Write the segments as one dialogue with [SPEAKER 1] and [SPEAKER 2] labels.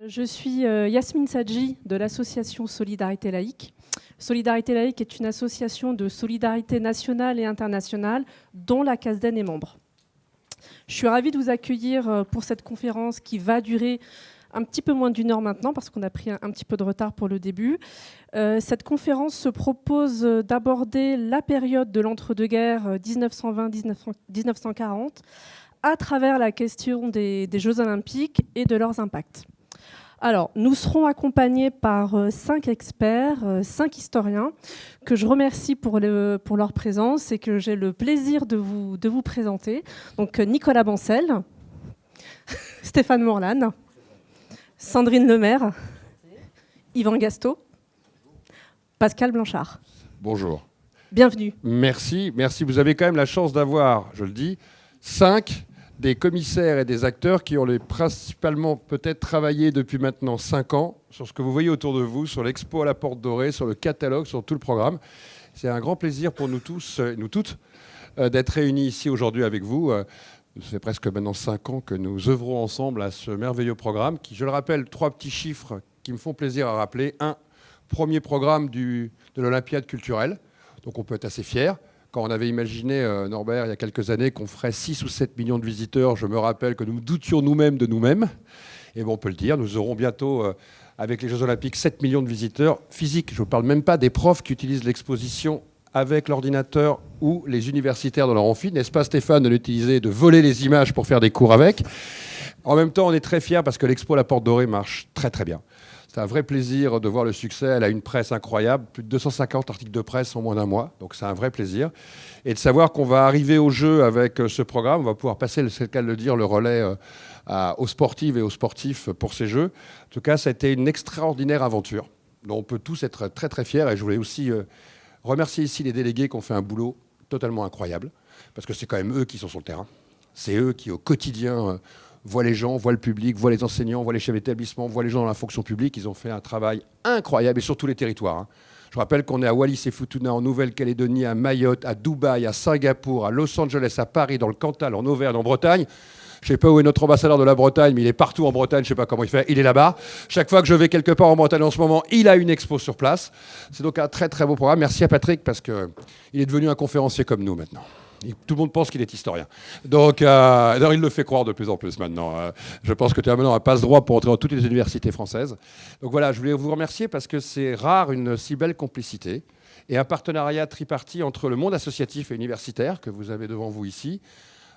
[SPEAKER 1] Je suis Yasmine Sadji de l'association Solidarité Laïque. Solidarité Laïque est une association de solidarité nationale et internationale dont la CASDEN est membre. Je suis ravie de vous accueillir pour cette conférence qui va durer un petit peu moins d'1 heure maintenant parce qu'on a pris un petit peu de retard pour le début. Cette conférence se propose d'aborder la période de l'entre-deux-guerres 1920-1940 à travers la question des Jeux Olympiques et de leurs impacts. Alors, nous serons accompagnés par 5 experts, 5 historiens, que je remercie pour leur présence et que j'ai le plaisir de vous présenter. Donc, Nicolas Bancel, Stéphane Morlan, Sandrine Lemaire, Yvan Gastaut, Pascal Blanchard.
[SPEAKER 2] Bonjour.
[SPEAKER 1] Bienvenue.
[SPEAKER 2] Merci. Vous avez quand même la chance d'avoir, je le dis, 5 des commissaires et des acteurs qui ont principalement peut-être travaillé depuis maintenant 5 ans sur ce que vous voyez autour de vous, sur l'expo à la Porte Dorée, sur le catalogue, sur tout le programme. C'est un grand plaisir pour nous tous et nous toutes d'être réunis ici aujourd'hui avec vous. Ça fait presque maintenant 5 ans que nous œuvrons ensemble à ce merveilleux programme qui, je le rappelle, 3 petits chiffres qui me font plaisir à rappeler. 1, premier programme de l'Olympiade culturelle, donc on peut être assez fiers. Quand on avait imaginé, Norbert, il y a quelques années, qu'on ferait 6 ou 7 millions de visiteurs, je me rappelle que nous doutions nous-mêmes de nous-mêmes. Et bon, on peut le dire, nous aurons bientôt, avec les Jeux Olympiques, 7 millions de visiteurs physiques. Je ne parle même pas des profs qui utilisent l'exposition avec l'ordinateur ou les universitaires dans leur amphi. N'est-ce pas, Stéphane, de l'utiliser, de voler les images pour faire des cours avec. En même temps, on est très fiers parce que l'expo à la Porte Dorée marche très très bien. C'est un vrai plaisir de voir le succès. Elle a une presse incroyable, plus de 250 articles de presse en moins d'1 mois. Donc c'est un vrai plaisir. Et de savoir qu'on va arriver au jeu avec ce programme, on va pouvoir passer, c'est le cas de le dire, le relais aux sportives et aux sportifs pour ces jeux. En tout cas, ça a été une extraordinaire aventure dont on peut tous être très très fiers. Et je voulais aussi remercier ici les délégués qui ont fait un boulot totalement incroyable, parce que c'est quand même eux qui sont sur le terrain. C'est eux qui, au quotidien, voient les gens, voient le public, voient les enseignants, voient les chefs d'établissement, voient les gens dans la fonction publique. Ils ont fait un travail incroyable, et sur tous les territoires. Je rappelle qu'on est à Wallis et Futuna, en Nouvelle-Calédonie, à Mayotte, à Dubaï, à Singapour, à Los Angeles, à Paris, dans le Cantal, en Auvergne, en Bretagne. Je ne sais pas où est notre ambassadeur de la Bretagne, mais il est partout en Bretagne, je ne sais pas comment il fait, il est là-bas. Chaque fois que je vais quelque part en Bretagne en ce moment, il a une expo sur place. C'est donc un très très beau programme. Merci à Patrick, parce qu'il est devenu un conférencier comme nous maintenant. Tout le monde pense qu'il est historien. Donc, il le fait croire de plus en plus maintenant. Je pense que tu as maintenant un passe-droit pour entrer dans toutes les universités françaises. Donc voilà, je voulais vous remercier parce que c'est rare une si belle complicité et un partenariat tripartite entre le monde associatif et universitaire que vous avez devant vous ici,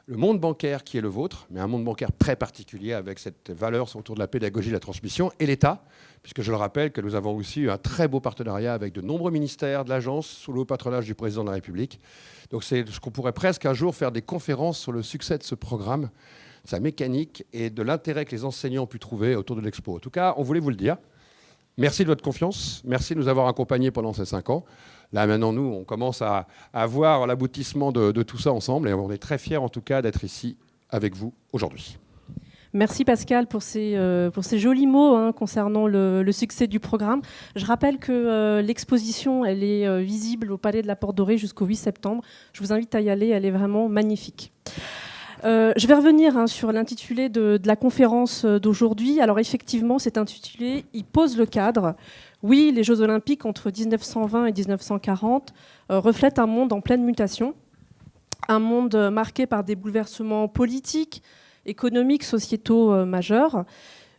[SPEAKER 2] le monde bancaire qui est le vôtre, mais un monde bancaire très particulier avec cette valeur autour de la pédagogie et de la transmission, et l'État, puisque je le rappelle que nous avons aussi eu un très beau partenariat avec de nombreux ministères de l'agence sous le haut patronage du président de la République. Donc c'est ce qu'on pourrait presque un jour faire des conférences sur le succès de ce programme, sa mécanique et de l'intérêt que les enseignants ont pu trouver autour de l'expo. En tout cas, on voulait vous le dire. Merci de votre confiance, merci de nous avoir accompagnés pendant ces 5 ans. Là, maintenant, nous, on commence à voir l'aboutissement de tout ça ensemble et on est très fiers, en tout cas, d'être ici avec vous aujourd'hui.
[SPEAKER 1] Merci Pascal pour ces jolis mots concernant le succès du programme. Je rappelle que l'exposition, elle est visible au Palais de la Porte Dorée jusqu'au 8 septembre. Je vous invite à y aller, elle est vraiment magnifique. Je vais revenir sur l'intitulé de la conférence d'aujourd'hui. Alors effectivement, cet intitulé, il pose le cadre. Oui, les Jeux Olympiques entre 1920 et 1940 reflètent un monde en pleine mutation, un monde marqué par des bouleversements politiques, économiques, sociétaux majeurs.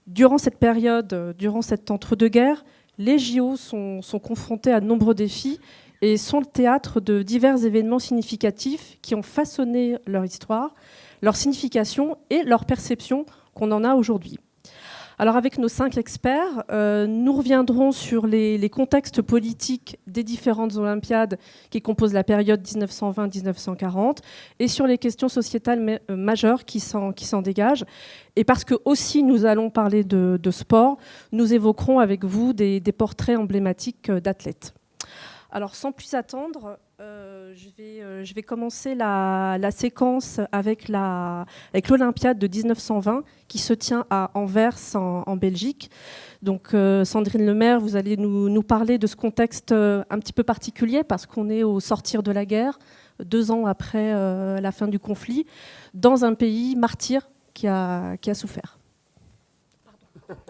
[SPEAKER 1] Durant cette période, durant cet entre-deux-guerres, les JO sont confrontés à de nombreux défis et sont le théâtre de divers événements significatifs qui ont façonné leur histoire, leur signification et leur perception qu'on en a aujourd'hui. Alors avec nos 5 experts, nous reviendrons sur les contextes politiques des différentes Olympiades qui composent la période 1920-1940 et sur les questions sociétales majeures qui s'en dégagent. Et parce que aussi nous allons parler de sport, nous évoquerons avec vous des portraits emblématiques d'athlètes. Alors sans plus attendre, je vais commencer la séquence avec l'Olympiade de 1920 qui se tient à Anvers en Belgique. Donc Sandrine Lemaire, vous allez nous parler de ce contexte un petit peu particulier parce qu'on est au sortir de la guerre, 2 ans après la fin du conflit, dans un pays martyr qui a souffert.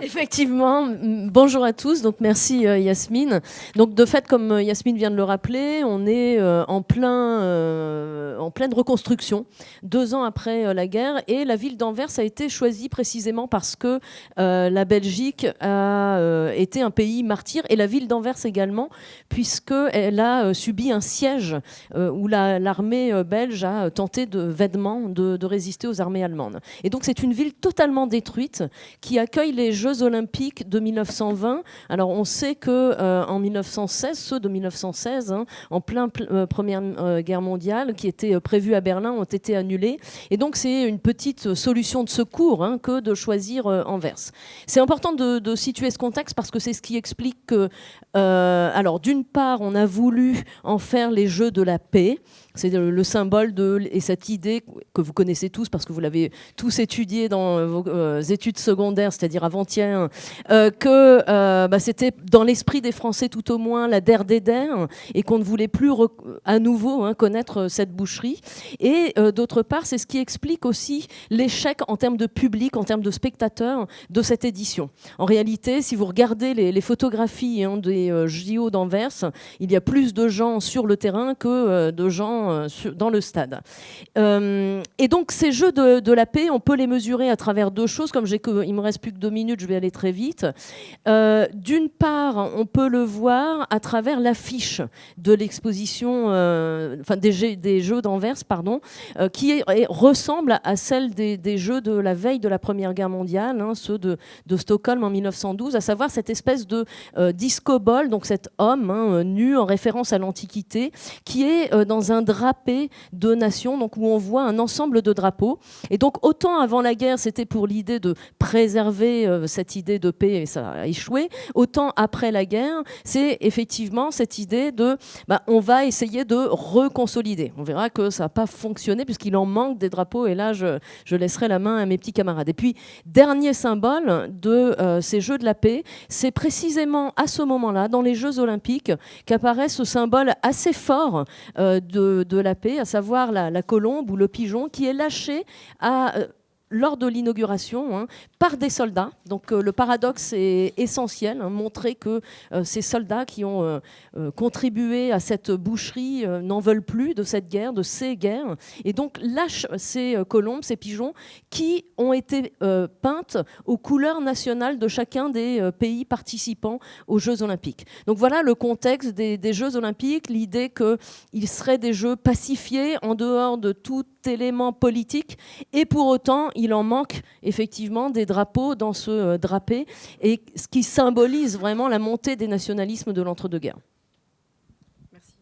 [SPEAKER 3] Effectivement, bonjour à tous, donc merci Yasmine. Donc de fait, comme Yasmine vient de le rappeler, on est en pleine reconstruction, 2 ans après la guerre, et la ville d'Anvers a été choisie précisément parce que la Belgique a été un pays martyr, et la ville d'Anvers également, puisqu'elle a subi un siège où l'armée belge a tenté vainement de résister aux armées allemandes. Et donc c'est une ville totalement détruite qui accueille les Jeux olympiques de 1920. Alors on sait que en 1916, ceux de 1916, en plein Première Guerre mondiale, qui étaient prévus à Berlin, ont été annulés. Et donc c'est une petite solution de secours que de choisir Anvers. C'est important de situer ce contexte parce que c'est ce qui explique que, alors d'une part, on a voulu en faire les Jeux de la paix. C'est le symbole et cette idée que vous connaissez tous parce que vous l'avez tous étudié dans vos études secondaires, c'est-à-dire avant-hier, que c'était dans l'esprit des Français tout au moins la der des der et qu'on ne voulait plus à nouveau connaître cette boucherie. Et d'autre part, c'est ce qui explique aussi l'échec en termes de public, en termes de spectateurs de cette édition. En réalité, si vous regardez les photographies des JO d'Anvers, il y a plus de gens sur le terrain que de gens dans le stade. Et donc ces Jeux de la paix, on peut les mesurer à travers 2 choses. Comme il me reste plus que 2 minutes, je vais aller très vite. D'une part, on peut le voir à travers l'affiche de l'exposition, des Jeux d'Anvers, pardon, qui ressemble à celle des Jeux de la veille de la Première Guerre mondiale, ceux de Stockholm en 1912, à savoir cette espèce de disco ball, donc cet homme nu en référence à l'Antiquité, qui est dans un drapé de nations, donc où on voit un ensemble de drapeaux. Et donc autant avant la guerre, c'était pour l'idée de préserver cette idée de paix, et ça a échoué, autant après la guerre, c'est effectivement cette idée de on va essayer de reconsolider. On verra que ça n'a pas fonctionné puisqu'il en manque des drapeaux, et là je laisserai la main à mes petits camarades. Et puis dernier symbole de ces Jeux de la paix, c'est précisément à ce moment-là, dans les Jeux olympiques, qu'apparaît ce symbole assez fort de la paix, à savoir la colombe ou le pigeon qui est lâché lors de l'inauguration par des soldats. Donc le paradoxe est essentiel, montrer que ces soldats qui ont contribué à cette boucherie n'en veulent plus de cette guerre, de ces guerres, et donc lâchent ces colombes, ces pigeons qui ont été peintes aux couleurs nationales de chacun des pays participants aux Jeux olympiques. Donc voilà le contexte des Jeux olympiques, l'idée qu'ils seraient des jeux pacifiés en dehors de tout élément politique, et pour autant il en manque effectivement des drapeaux dans ce drapé, et ce qui symbolise vraiment la montée des nationalismes de l'entre-deux-guerres.
[SPEAKER 1] Merci.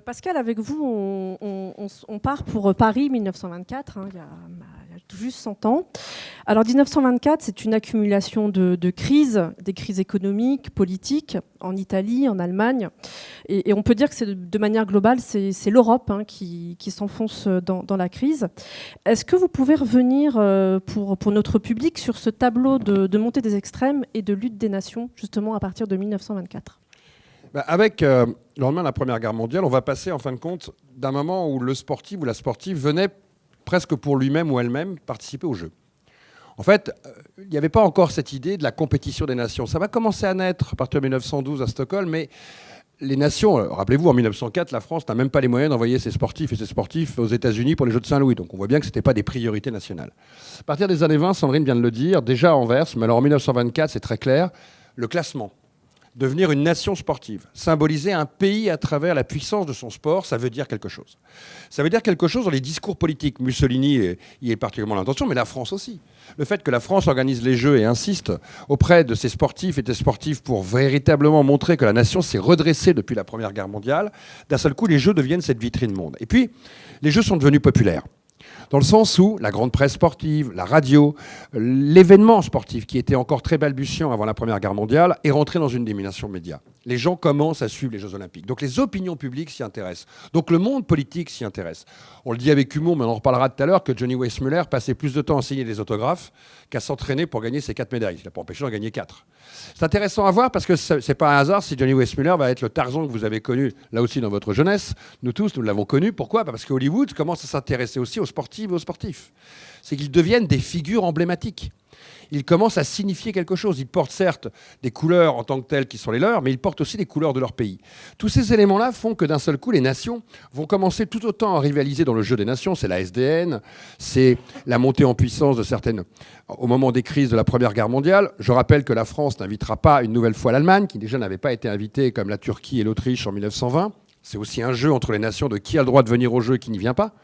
[SPEAKER 1] Pascal, avec vous, on part pour Paris 1924, il y a tout juste 100 ans. Alors 1924, c'est une accumulation de crises, des crises économiques, politiques, en Italie, en Allemagne. Et on peut dire que de manière globale, c'est l'Europe qui s'enfonce dans la crise. Est-ce que vous pouvez revenir pour notre public sur ce tableau de montée des extrêmes et de lutte des nations, justement à partir de 1924 ?
[SPEAKER 2] Avec le lendemain de la Première Guerre mondiale, on va passer en fin de compte d'un moment où le sportif ou la sportive venait presque pour lui-même ou elle-même participer aux Jeux. En fait, il n'y avait pas encore cette idée de la compétition des nations. Ça va commencer à naître à partir de 1912 à Stockholm, mais les nations, rappelez-vous, en 1904, la France n'a même pas les moyens d'envoyer ses sportifs et ses sportifs aux États-Unis pour les Jeux de Saint-Louis. Donc on voit bien que ce n'était pas des priorités nationales. À partir des années 20, Sandrine vient de le dire, déjà à Anvers, mais alors en 1924, c'est très clair, le classement. Devenir une nation sportive, symboliser un pays à travers la puissance de son sport, ça veut dire quelque chose. Ça veut dire quelque chose dans les discours politiques. Mussolini y est particulièrement l'intention, mais la France aussi. Le fait que la France organise les Jeux et insiste auprès de ses sportifs et des sportifs pour véritablement montrer que la nation s'est redressée depuis la Première Guerre mondiale, d'un seul coup, les Jeux deviennent cette vitrine monde. Et puis, les Jeux sont devenus populaires. Dans le sens où la grande presse sportive, la radio, l'événement sportif qui était encore très balbutiant avant la Première Guerre mondiale est rentré dans une domination média. Les gens commencent à suivre les Jeux Olympiques. Donc les opinions publiques s'y intéressent. Donc le monde politique s'y intéresse. On le dit avec humour, mais on en reparlera tout à l'heure, que Johnny Weissmuller passait plus de temps à signer des autographes qu'à s'entraîner pour gagner ses 4 médailles. Il n'a pas empêché d'en gagner 4. C'est intéressant à voir parce que ce n'est pas un hasard si Johnny Weissmuller va être le Tarzan que vous avez connu là aussi dans votre jeunesse. Nous tous, nous l'avons connu. Pourquoi ? Parce que Hollywood commence à s'intéresser aussi aux sportives et aux sportifs. C'est qu'ils deviennent des figures emblématiques. ils commencent à signifier quelque chose. Ils portent certes des couleurs en tant que telles qui sont les leurs, mais ils portent aussi les couleurs de leur pays. Tous ces éléments-là font que d'un seul coup, les nations vont commencer tout autant à rivaliser dans le jeu des nations. C'est la SDN, c'est la montée en puissance de certaines... Au moment des crises de la Première Guerre mondiale, je rappelle que la France n'invitera pas une nouvelle fois l'Allemagne, qui déjà n'avait pas été invitée comme la Turquie et l'Autriche en 1920. C'est aussi un jeu entre les nations de qui a le droit de venir au jeu et qui n'y vient pas.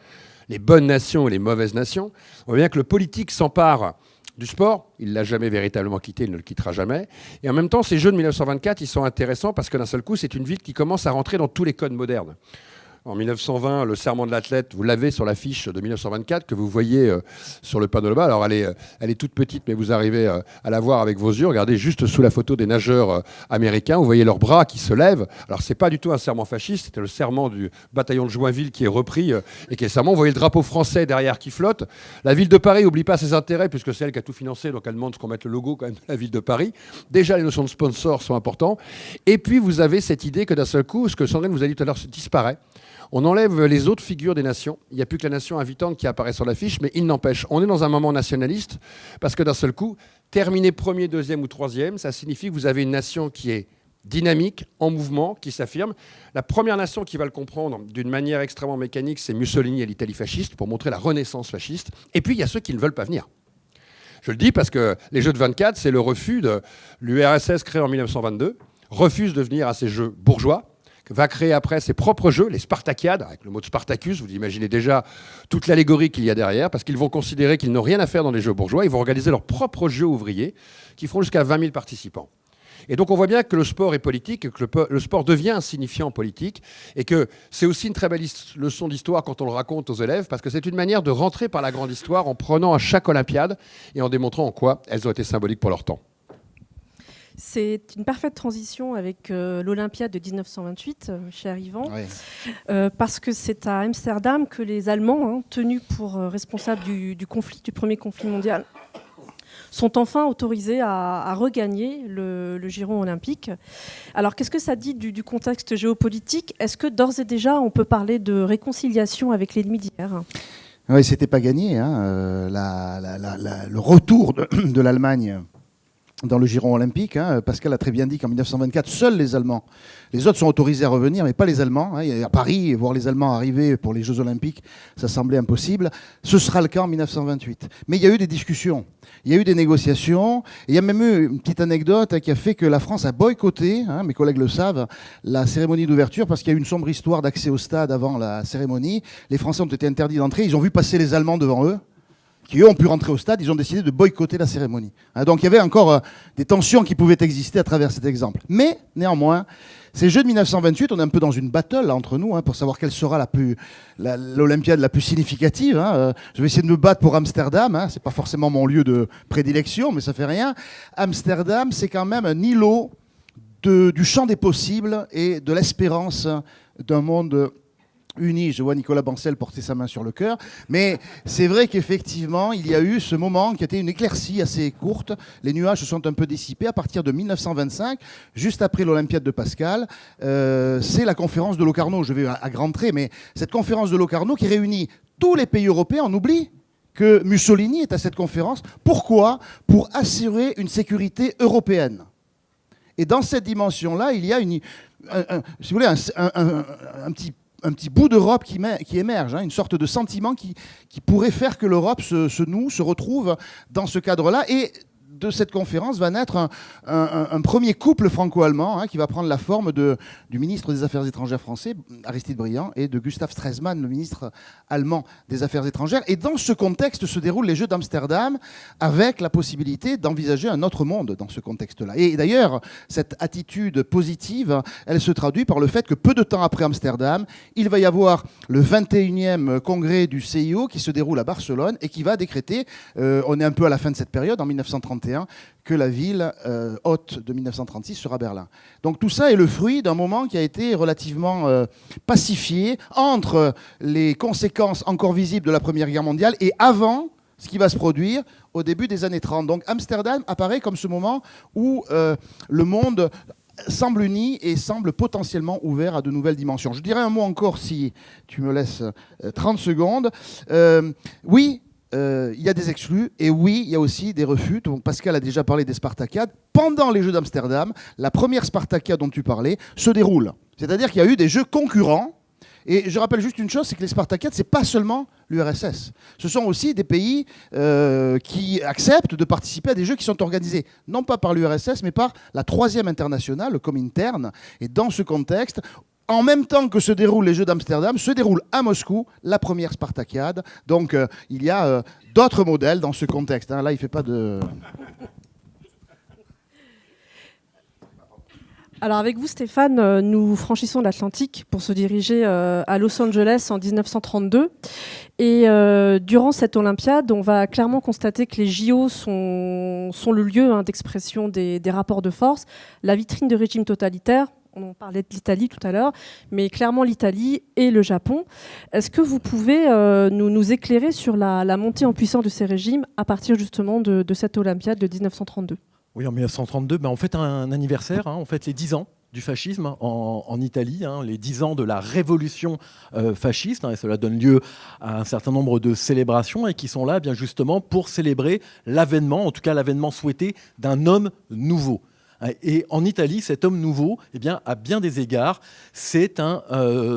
[SPEAKER 2] Les bonnes nations et les mauvaises nations. On voit bien que le politique s'empare du sport. Il ne l'a jamais véritablement quitté, il ne le quittera jamais. Et en même temps, ces jeux de 1924, ils sont intéressants parce que d'un seul coup, c'est une ville qui commence à rentrer dans tous les codes modernes. En 1920, le serment de l'athlète, vous l'avez sur l'affiche de 1924 que vous voyez sur le panneau là-bas. Alors elle est toute petite, mais vous arrivez à la voir avec vos yeux. Regardez juste sous la photo des nageurs américains, vous voyez leurs bras qui se lèvent. Alors c'est pas du tout un serment fasciste, c'était le serment du bataillon de Joinville qui est repris et qui est serment. Vous voyez le drapeau français derrière qui flotte. La ville de Paris n'oublie pas ses intérêts puisque c'est elle qui a tout financé, donc elle demande qu'on mette le logo quand même de la ville de Paris. Déjà les notions de sponsor sont importantes. Et puis vous avez cette idée que d'un seul coup, ce que Sandrine vous a dit tout à l'heure disparaît. On enlève les autres figures des nations. Il n'y a plus que la nation invitante qui apparaît sur l'affiche, mais il n'empêche. On est dans un moment nationaliste, parce que d'un seul coup, terminer premier, deuxième ou troisième, ça signifie que vous avez une nation qui est dynamique, en mouvement, qui s'affirme. La première nation qui va le comprendre d'une manière extrêmement mécanique, c'est Mussolini et l'Italie fasciste, pour montrer la renaissance fasciste. Et puis, il y a ceux qui ne veulent pas venir. Je le dis parce que les Jeux de 24, c'est le refus de l'URSS créé en 1922, refuse de venir à ces Jeux bourgeois, va créer après ses propres jeux, les Spartakiades, avec le mot de Spartacus, vous imaginez déjà toute l'allégorie qu'il y a derrière, parce qu'ils vont considérer qu'ils n'ont rien à faire dans les jeux bourgeois, ils vont organiser leurs propres jeux ouvriers, qui feront jusqu'à 20 000 participants. Et donc on voit bien que le sport est politique, et que le sport devient un signifiant politique, et que c'est aussi une très belle leçon d'histoire quand on le raconte aux élèves, parce que c'est une manière de rentrer par la grande histoire en prenant à chaque Olympiade, et en démontrant en quoi elles ont été symboliques pour leur temps.
[SPEAKER 1] C'est une parfaite transition avec l'Olympiade de 1928, cher Yvan,
[SPEAKER 4] Oui.
[SPEAKER 1] parce que c'est à Amsterdam que les Allemands, tenus pour responsables du premier conflit mondial, sont enfin autorisés à regagner le giron olympique. Alors, qu'est-ce que ça dit du contexte géopolitique ? Est-ce que d'ores et déjà, on peut parler de réconciliation avec l'ennemi d'hier ?
[SPEAKER 4] Oui, c'était pas gagné. Le retour de l'Allemagne dans le giron olympique. Pascal a très bien dit qu'en 1924, seuls les Allemands, les autres sont autorisés à revenir, mais pas les Allemands. À Paris, voir les Allemands arriver pour les Jeux olympiques, ça semblait impossible. Ce sera le cas en 1928. Mais il y a eu des discussions, il y a eu des négociations, et il y a même eu une petite anecdote qui a fait que la France a boycotté, mes collègues le savent, la cérémonie d'ouverture, parce qu'il y a eu une sombre histoire d'accès au stade avant la cérémonie. Les Français ont été interdits d'entrer, ils ont vu passer les Allemands devant eux, qui eux ont pu rentrer au stade, ils ont décidé de boycotter la cérémonie. Donc il y avait encore des tensions qui pouvaient exister à travers cet exemple. Mais néanmoins, ces Jeux de 1928, on est un peu dans une battle là, entre nous pour savoir quelle sera l'Olympiade la plus significative. Je vais essayer de me battre pour Amsterdam. C'est pas forcément mon lieu de prédilection, mais ça fait rien. Amsterdam, c'est quand même un îlot du champ des possibles et de l'espérance d'un monde uni. Je vois Nicolas Bancel porter sa main sur le cœur. Mais c'est vrai qu'effectivement, il y a eu ce moment qui a été une éclaircie assez courte. Les nuages se sont un peu dissipés. À partir de 1925, juste après l'Olympiade de Pascal, c'est la conférence de Locarno. Je vais à grands traits, mais cette conférence de Locarno qui réunit tous les pays européens, on oublie que Mussolini est à cette conférence. Pourquoi ? Pour assurer une sécurité européenne. Et dans cette dimension-là, il y a si vous voulez, un petit bout d'Europe qui émerge, une sorte de sentiment qui pourrait faire que l'Europe se retrouve dans ce cadre-là. Et de cette conférence va naître un premier couple franco-allemand qui va prendre la forme du ministre des Affaires étrangères français, Aristide Briand, et de Gustav Stresemann, le ministre allemand des Affaires étrangères. Et dans ce contexte se déroulent les Jeux d'Amsterdam, avec la possibilité d'envisager un autre monde dans ce contexte-là. Et d'ailleurs, cette attitude positive, elle se traduit par le fait que peu de temps après Amsterdam, il va y avoir le 21e congrès du CIO qui se déroule à Barcelone et qui va décréter, on est un peu à la fin de cette période, en 1931, que la ville hôte de 1936 sera Berlin. Donc tout ça est le fruit d'un moment qui a été relativement pacifié entre les conséquences encore visibles de la Première Guerre mondiale et avant ce qui va se produire au début des années 30. Donc Amsterdam apparaît comme ce moment où le monde semble uni et semble potentiellement ouvert à de nouvelles dimensions. Je dirais un mot encore, si tu me laisses 30 secondes. Oui, il y a des exclus, et oui, il y a aussi des refus. Donc, Pascal a déjà parlé des Spartacades. Pendant les Jeux d'Amsterdam, la première Spartacade dont tu parlais se déroule. C'est-à-dire qu'il y a eu des jeux concurrents. Et je rappelle juste une chose, c'est que les Spartacades, ce n'est pas seulement l'URSS. Ce sont aussi des pays qui acceptent de participer à des jeux qui sont organisés, non pas par l'URSS, mais par la 3e internationale, le Comintern. Et dans ce contexte, en même temps que se déroulent les Jeux d'Amsterdam, se déroule à Moscou la première Spartacade. Donc il y a d'autres modèles dans ce contexte. Hein. Là, il ne fait pas de...
[SPEAKER 1] Alors avec vous, Stéphane, nous franchissons l'Atlantique pour se diriger à Los Angeles en 1932. Et durant cette Olympiade, on va clairement constater que les JO sont le lieu d'expression des rapports de force, la vitrine de régimes totalitaires. On parlait de l'Italie tout à l'heure, mais clairement l'Italie et le Japon. Est-ce que vous pouvez nous éclairer sur la montée en puissance de ces régimes à partir justement de cette Olympiade de 1932 ?
[SPEAKER 5] Oui, en 1932, on fête un anniversaire, on fête les 10 ans du fascisme en Italie, les 10 ans de la révolution fasciste, et cela donne lieu à un certain nombre de célébrations et qui sont là bien justement pour célébrer l'avènement, en tout cas l'avènement souhaité d'un homme nouveau. Et en Italie, cet homme nouveau, à bien des égards, c'est un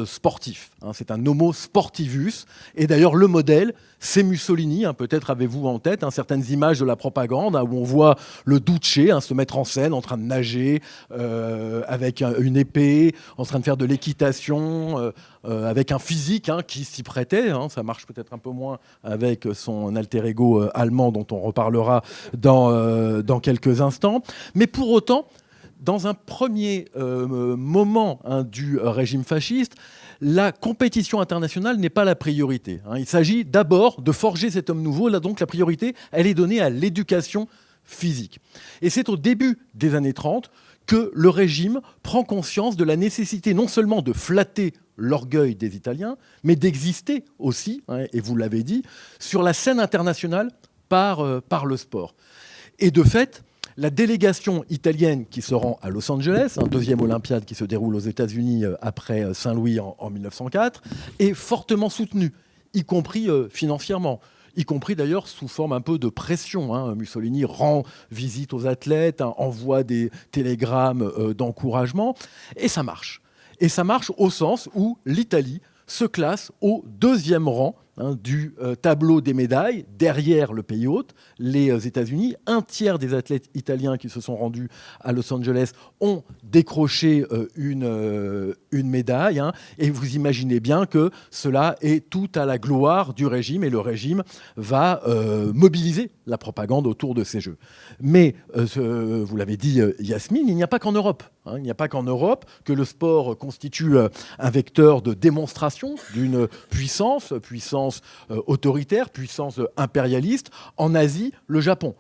[SPEAKER 5] sportif. C'est un homo sportivus. Et d'ailleurs, le modèle, c'est Mussolini. Peut-être avez-vous en tête certaines images de la propagande où on voit le Duce se mettre en scène en train de nager avec une épée, en train de faire de l'équitation, avec un physique qui s'y prêtait. Ça marche peut-être un peu moins avec son alter ego allemand dont on reparlera dans quelques instants. Mais pour autant, dans un premier moment du régime fasciste, la compétition internationale n'est pas la priorité. Il s'agit d'abord de forger cet homme nouveau. Là, donc, la priorité, elle est donnée à l'éducation physique. Et c'est au début des années 30 que le régime prend conscience de la nécessité non seulement de flatter l'orgueil des Italiens, mais d'exister aussi, et vous l'avez dit, sur la scène internationale par le sport. Et de fait, la délégation italienne qui se rend à Los Angeles, deuxième Olympiade qui se déroule aux États-Unis après Saint-Louis en 1904, est fortement soutenue, y compris financièrement, y compris d'ailleurs sous forme un peu de pression. Mussolini rend visite aux athlètes, envoie des télégrammes d'encouragement, et ça marche. Et ça marche au sens où l'Italie se classe au 2e rang du tableau des médailles, derrière le pays hôte, les États-Unis. Un tiers des athlètes italiens qui se sont rendus à Los Angeles ont décroché une médaille. Et vous imaginez bien que cela est tout à la gloire du régime, et le régime va mobiliser la propagande autour de ces Jeux. Mais, vous l'avez dit, Yasmine, il n'y a pas qu'en Europe. Il n'y a pas qu'en Europe que le sport constitue un vecteur de démonstration d'une puissance autoritaire, puissance impérialiste. En Asie, le Japon.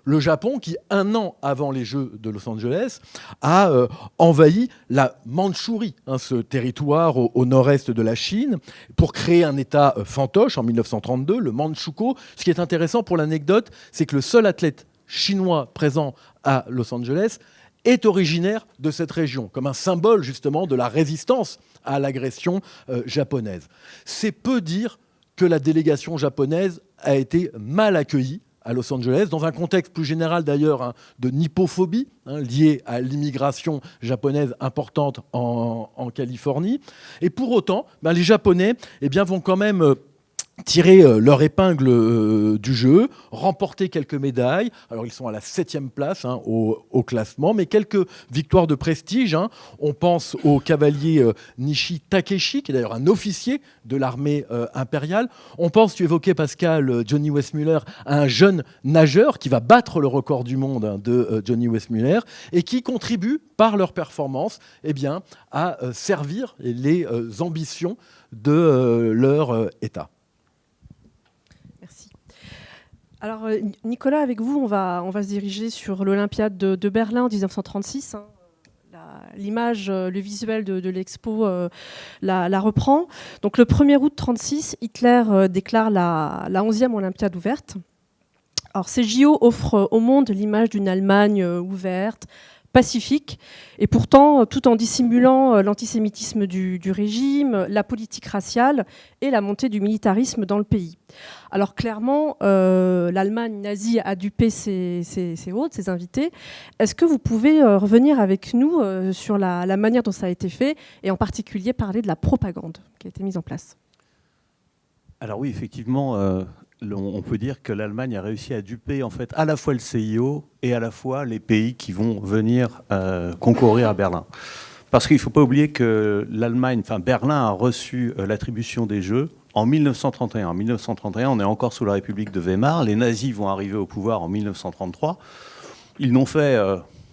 [SPEAKER 5] Le Japon qui, 1 an avant les Jeux de Los Angeles, a envahi la Mandchourie, ce territoire au nord-est de la Chine, pour créer un État fantoche en 1932, le Manchukuo. Ce qui est intéressant pour l'anecdote, c'est que le seul athlète chinois présent à Los Angeles est originaire de cette région, comme un symbole justement de la résistance à l'agression japonaise. C'est peu dire que la délégation japonaise a été mal accueillie à Los Angeles, dans un contexte plus général d'ailleurs de nippophobie liée à l'immigration japonaise importante en Californie. Et pour autant, les Japonais vont quand même tirer leur épingle du jeu, remporter quelques médailles. Alors ils sont à la 7e place au classement, mais quelques victoires de prestige. On pense au cavalier Nishi Takeshi, qui est d'ailleurs un officier de l'armée impériale. On pense, tu évoquais Pascal, Johnny Weissmuller, à un jeune nageur qui va battre le record du monde de Johnny Weissmuller et qui contribue par leur performance à servir les ambitions de leur État.
[SPEAKER 1] Alors, Nicolas, avec vous, on va se diriger sur l'Olympiade de Berlin en 1936. L'image, le visuel de l'expo la reprend. Donc, le 1er août 1936, Hitler déclare la 11e Olympiade ouverte. Alors, ces JO offrent au monde l'image d'une Allemagne ouverte, pacifique, et pourtant tout en dissimulant l'antisémitisme du régime, la politique raciale et la montée du militarisme dans le pays. Alors clairement, l'Allemagne nazie a dupé ses hôtes, ses invités. Est-ce que vous pouvez revenir avec nous sur la manière dont ça a été fait, et en particulier parler de la propagande qui a été mise en place?
[SPEAKER 6] Alors oui, effectivement, on peut dire que l'Allemagne a réussi à duper en fait à la fois le CIO et à la fois les pays qui vont venir concourir à Berlin. Parce qu'il ne faut pas oublier que Berlin a reçu l'attribution des Jeux en 1931. En 1931, on est encore sous la République de Weimar. Les nazis vont arriver au pouvoir en 1933. Ils n'ont fait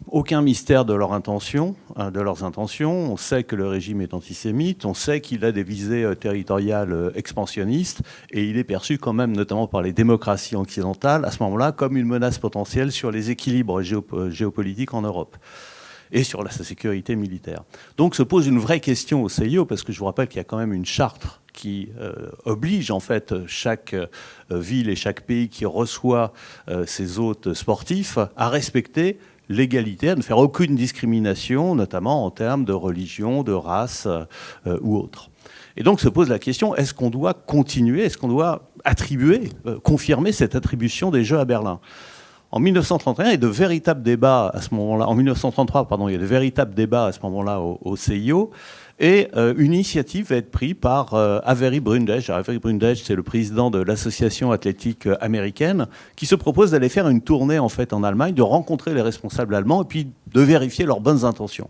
[SPEAKER 6] aucun mystère de leurs intentions. On sait que le régime est antisémite, on sait qu'il a des visées territoriales expansionnistes, et il est perçu quand même, notamment par les démocraties occidentales, à ce moment-là, comme une menace potentielle sur les équilibres géopolitiques en Europe et sur sa sécurité militaire. Donc se pose une vraie question au CIO, parce que je vous rappelle qu'il y a quand même une charte qui oblige en fait chaque ville et chaque pays qui reçoit ses hôtes sportifs à respecter l'égalité, à ne faire aucune discrimination, notamment en termes de religion, de race ou autre. Et donc se pose la question, est-ce qu'on doit continuer, est-ce qu'on doit attribuer, confirmer cette attribution des Jeux à Berlin ? En 1931, il y a de véritables débats à ce moment-là. En 1933, pardon, il y a de véritables débats à ce moment-là au CIO. Et une initiative va être prise par Avery Brundage. Avery Brundage, c'est le président de l'association athlétique américaine, qui se propose d'aller faire une tournée en fait en Allemagne, de rencontrer les responsables allemands et puis de vérifier leurs bonnes intentions.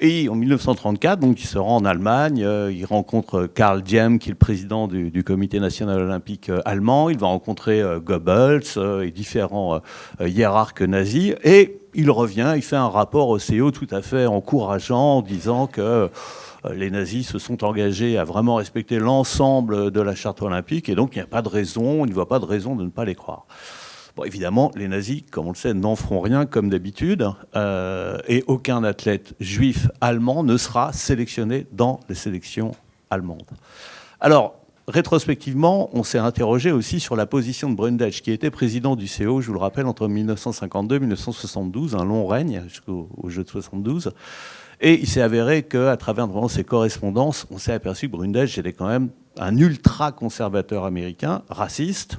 [SPEAKER 6] Et en 1934, donc, il se rend en Allemagne, il rencontre Karl Diem, qui est le président du Comité national olympique allemand, il va rencontrer Goebbels et différents hiérarques nazis, et il revient, il fait un rapport au CIO tout à fait encourageant, en disant que les nazis se sont engagés à vraiment respecter l'ensemble de la charte olympique, et donc il n'y a pas de raison, il ne voit pas de raison de ne pas les croire. Bon, évidemment, les nazis, comme on le sait, n'en feront rien comme d'habitude, et aucun athlète juif allemand ne sera sélectionné dans les sélections allemandes. Alors, rétrospectivement, on s'est interrogé aussi sur la position de Brundage, qui était président du CO, je vous le rappelle, entre 1952 et 1972, un long règne jusqu'aux Jeux de 72. Et il s'est avéré qu'à travers ses correspondances, on s'est aperçu que Brundage était quand même un ultra-conservateur américain, raciste,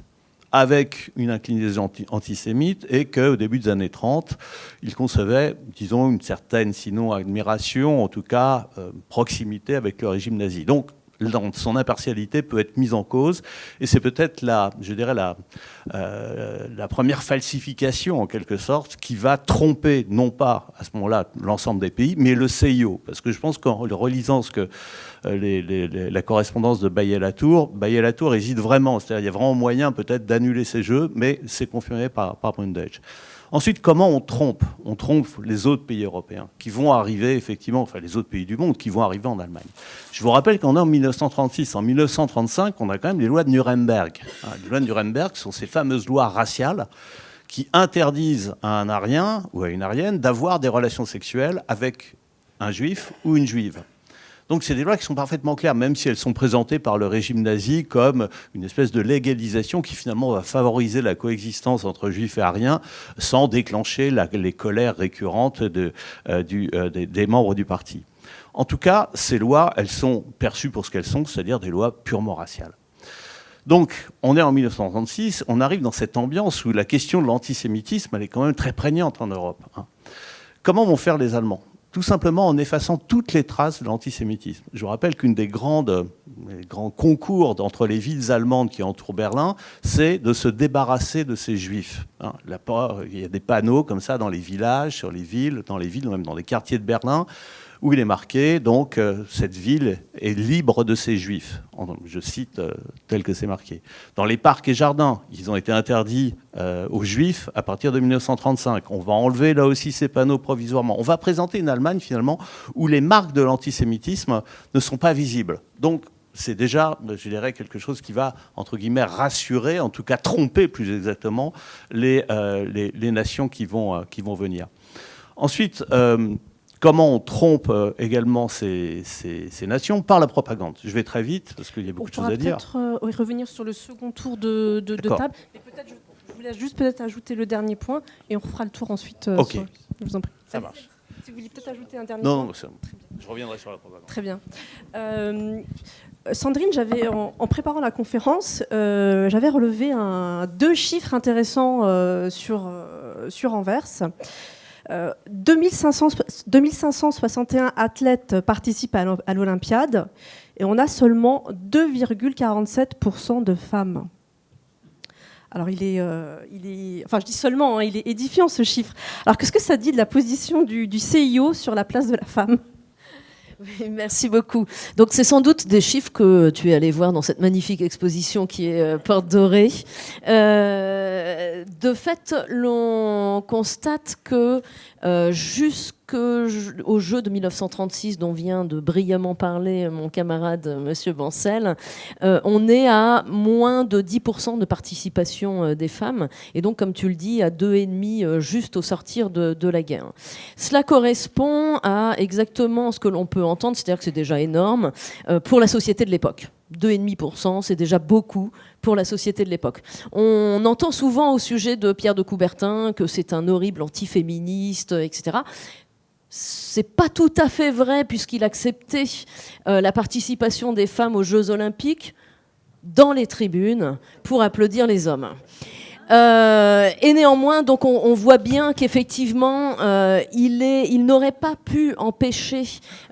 [SPEAKER 6] avec une inclinaison antisémite, et qu'au début des années 30, il concevait, disons, une certaine, sinon admiration, en tout cas proximité avec le régime nazi. Donc, son impartialité peut être mise en cause, et c'est peut-être la première falsification, en quelque sorte, qui va tromper, non pas à ce moment-là l'ensemble des pays, mais le CIO. Parce que je pense qu'en relisant la correspondance de Baillet-Latour hésite vraiment. C'est-à-dire il y a vraiment moyen peut-être d'annuler ces jeux, mais c'est confirmé par Brundage. Ensuite, comment on trompe les autres pays européens qui vont arriver, effectivement, enfin les autres pays du monde qui vont arriver en Allemagne. Je vous rappelle qu'on est en 1936. En 1935, on a quand même les lois de Nuremberg. Les lois de Nuremberg sont ces fameuses lois raciales qui interdisent à un Arien ou à une Arienne d'avoir des relations sexuelles avec un juif ou une juive. Donc c'est des lois qui sont parfaitement claires, même si elles sont présentées par le régime nazi comme une espèce de légalisation qui finalement va favoriser la coexistence entre juifs et ariens sans déclencher les colères récurrentes des membres du parti. En tout cas, ces lois, elles sont perçues pour ce qu'elles sont, c'est-à-dire des lois purement raciales. Donc, on est en 1936, on arrive dans cette ambiance où la question de l'antisémitisme, elle est quand même très prégnante en Europe. Comment vont faire les Allemands ? Tout simplement en effaçant toutes les traces de l'antisémitisme. Je vous rappelle qu'une des grands concours entre les villes allemandes qui entourent Berlin, c'est de se débarrasser de ces juifs. Il y a des panneaux comme ça dans les villages, sur les villes, même dans les quartiers de Berlin, où il est marqué, donc, cette ville est libre de ces juifs. Je cite tel que c'est marqué. Dans les parcs et jardins, ils ont été interdits aux juifs à partir de 1935. On va enlever là aussi ces panneaux provisoirement. On va présenter une Allemagne, finalement, où les marques de l'antisémitisme ne sont pas visibles. Donc, c'est déjà, je dirais, quelque chose qui va, entre guillemets, rassurer, en tout cas tromper plus exactement, les nations qui vont venir. Ensuite, comment on trompe également ces nations? Par la propagande. Je vais très vite, parce qu'il y a beaucoup de choses à dire.
[SPEAKER 1] On pourra peut-être revenir sur le second tour de table. Mais peut-être je vous vous laisse juste peut-être ajouter le dernier point et on refera le tour ensuite.
[SPEAKER 6] Ok.
[SPEAKER 1] Je vous en prie.
[SPEAKER 6] Ça marche.
[SPEAKER 1] Si vous vouliez peut-être ajouter un dernier
[SPEAKER 6] Non,
[SPEAKER 1] point.
[SPEAKER 6] je reviendrai sur la propagande.
[SPEAKER 1] Très bien. Sandrine, en préparant la conférence, j'avais relevé deux chiffres intéressants sur Anvers. 2561 athlètes participent à l'Olympiade et on a seulement 2,47% de femmes. Alors enfin je dis seulement, hein, il est édifiant ce chiffre. Alors qu'est-ce que ça dit de la position du CIO sur la place de la femme ?
[SPEAKER 3] Oui, merci beaucoup. Donc c'est sans doute des chiffres que tu es allé voir dans cette magnifique exposition qui est Porte Dorée. De fait, l'on constate que jusqu'au jeu de 1936 dont vient de brillamment parler mon camarade Monsieur Bancel, on est à moins de 10% de participation des femmes et donc comme tu le dis à 2,5 juste au sortir de la guerre. Cela correspond à exactement ce que l'on peut entendre, c'est-à-dire que c'est déjà énorme pour la société de l'époque. 2,5%, c'est déjà beaucoup pour la société de l'époque. On entend souvent au sujet de Pierre de Coubertin que c'est un horrible antiféministe, etc. C'est pas tout à fait vrai puisqu'il acceptait la participation des femmes aux Jeux Olympiques dans les tribunes pour applaudir les hommes. Et néanmoins, donc on voit bien qu'effectivement, il n'aurait pas pu empêcher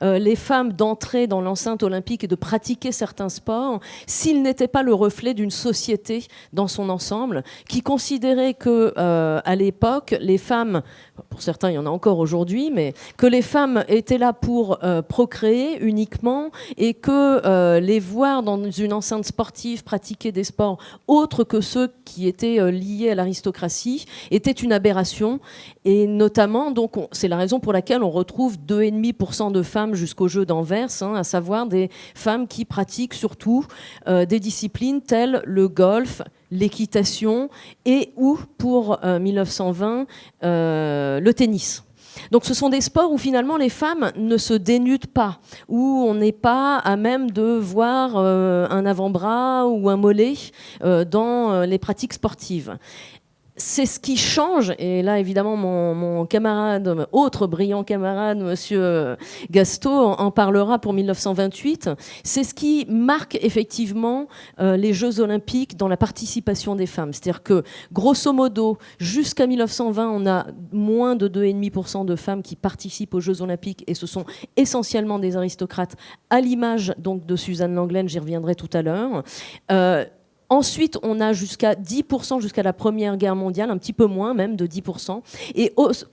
[SPEAKER 3] les femmes d'entrer dans l'enceinte olympique et de pratiquer certains sports s'il n'était pas le reflet d'une société dans son ensemble qui considérait que, à l'époque, les femmes, pour certains il y en a encore aujourd'hui, mais que les femmes étaient là pour procréer uniquement et que les voir dans une enceinte sportive pratiquer des sports autres que ceux qui étaient liés à l'aristocratie était une aberration et notamment donc c'est la raison pour laquelle on retrouve 2,5% de femmes jusqu'aux Jeux d'Anvers, à savoir des femmes qui pratiquent surtout des disciplines telles le golf, l'équitation et ou pour 1920 le tennis. Donc ce sont des sports où finalement les femmes ne se dénudent pas, où on n'est pas à même de voir un avant-bras ou un mollet dans les pratiques sportives. C'est ce qui change, et là évidemment mon camarade, autre brillant camarade, monsieur Gasto, en parlera pour 1928, c'est ce qui marque effectivement les Jeux Olympiques dans la participation des femmes. C'est-à-dire que grosso modo, jusqu'à 1920, on a moins de 2,5% de femmes qui participent aux Jeux Olympiques, et ce sont essentiellement des aristocrates, à l'image donc de Suzanne Langlaine, j'y reviendrai tout à l'heure. Ensuite, on a jusqu'à 10% jusqu'à la Première Guerre mondiale, un petit peu moins même de 10%,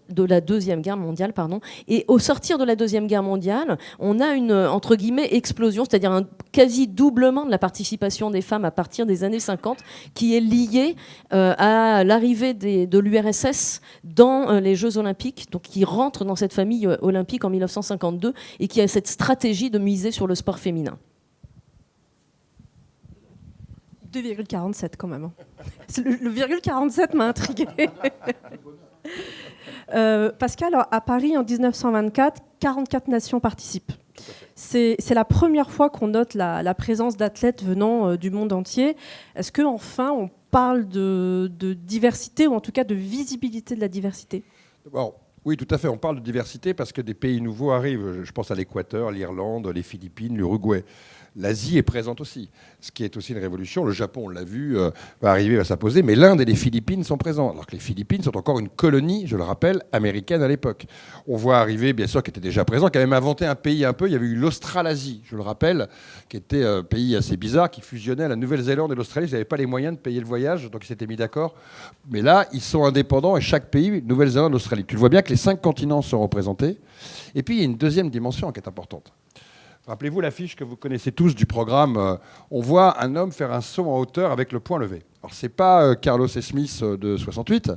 [SPEAKER 3] de la Deuxième Guerre mondiale, pardon. Et au sortir de la Deuxième Guerre mondiale, on a une, entre guillemets, explosion, c'est-à-dire un quasi-doublement de la participation des femmes à partir des années 50, qui est liée à l'arrivée de l'URSS dans les Jeux Olympiques, donc qui rentre dans cette famille olympique en 1952 et qui a cette stratégie de miser sur le sport féminin.
[SPEAKER 1] 2,47 quand même. Le virgule 47 m'a intrigué. Pascal, à Paris en 1924, 44 nations participent. C'est la première fois qu'on note la présence d'athlètes venant du monde entier. Est-ce qu'enfin on parle de diversité ou en tout cas de visibilité de la diversité ?
[SPEAKER 2] Bon, oui, tout à fait. On parle de diversité parce que des pays nouveaux arrivent. Je pense à l'Équateur, l'Irlande, les Philippines, l'Uruguay. L'Asie est présente aussi, ce qui est aussi une révolution. Le Japon, on l'a vu, va arriver, va s'imposer, mais l'Inde et les Philippines sont présents, alors que les Philippines sont encore une colonie, je le rappelle, américaine à l'époque. On voit arriver, bien sûr, qui était déjà présent, qui a même inventé un pays un peu, il y avait eu l'Australasie, je le rappelle, qui était un pays assez bizarre, qui fusionnait la Nouvelle-Zélande et l'Australie. Ils n'avaient pas les moyens de payer le voyage, donc ils s'étaient mis d'accord. Mais là, ils sont indépendants, et chaque pays, Nouvelle-Zélande, Australie. Tu le vois bien que les 5 continents sont représentés. Et puis, il y a une deuxième dimension qui est importante. Rappelez-vous l'affiche que vous connaissez tous du programme. On voit un homme faire un saut en hauteur avec le poing levé. Alors, ce n'est pas Carlos et Smith de 68,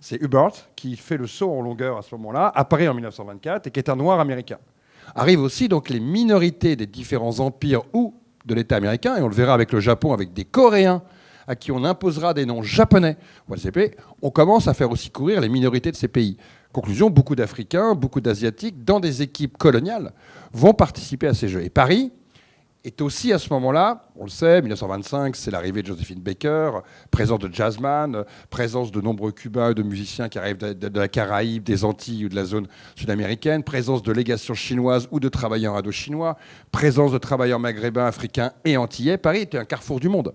[SPEAKER 2] c'est Hubbard qui fait le saut en longueur à ce moment-là, à Paris en 1924, et qui est un noir américain. Arrivent aussi donc les minorités des différents empires ou de l'État américain, et on le verra avec le Japon, avec des Coréens à qui on imposera des noms japonais. On commence à faire aussi courir les minorités de ces pays. Conclusion, beaucoup d'Africains, beaucoup d'Asiatiques, dans des équipes coloniales, vont participer à ces Jeux. Et Paris est aussi à ce moment-là, on le sait, 1925, c'est l'arrivée de Josephine Baker, présence de jazzman, présence de nombreux Cubains et de musiciens qui arrivent de la Caraïbe, des Antilles ou de la zone sud-américaine, présence de légations chinoises ou de travailleurs indo-chinois, présence de travailleurs maghrébins, africains et antillais. Paris était un carrefour du monde.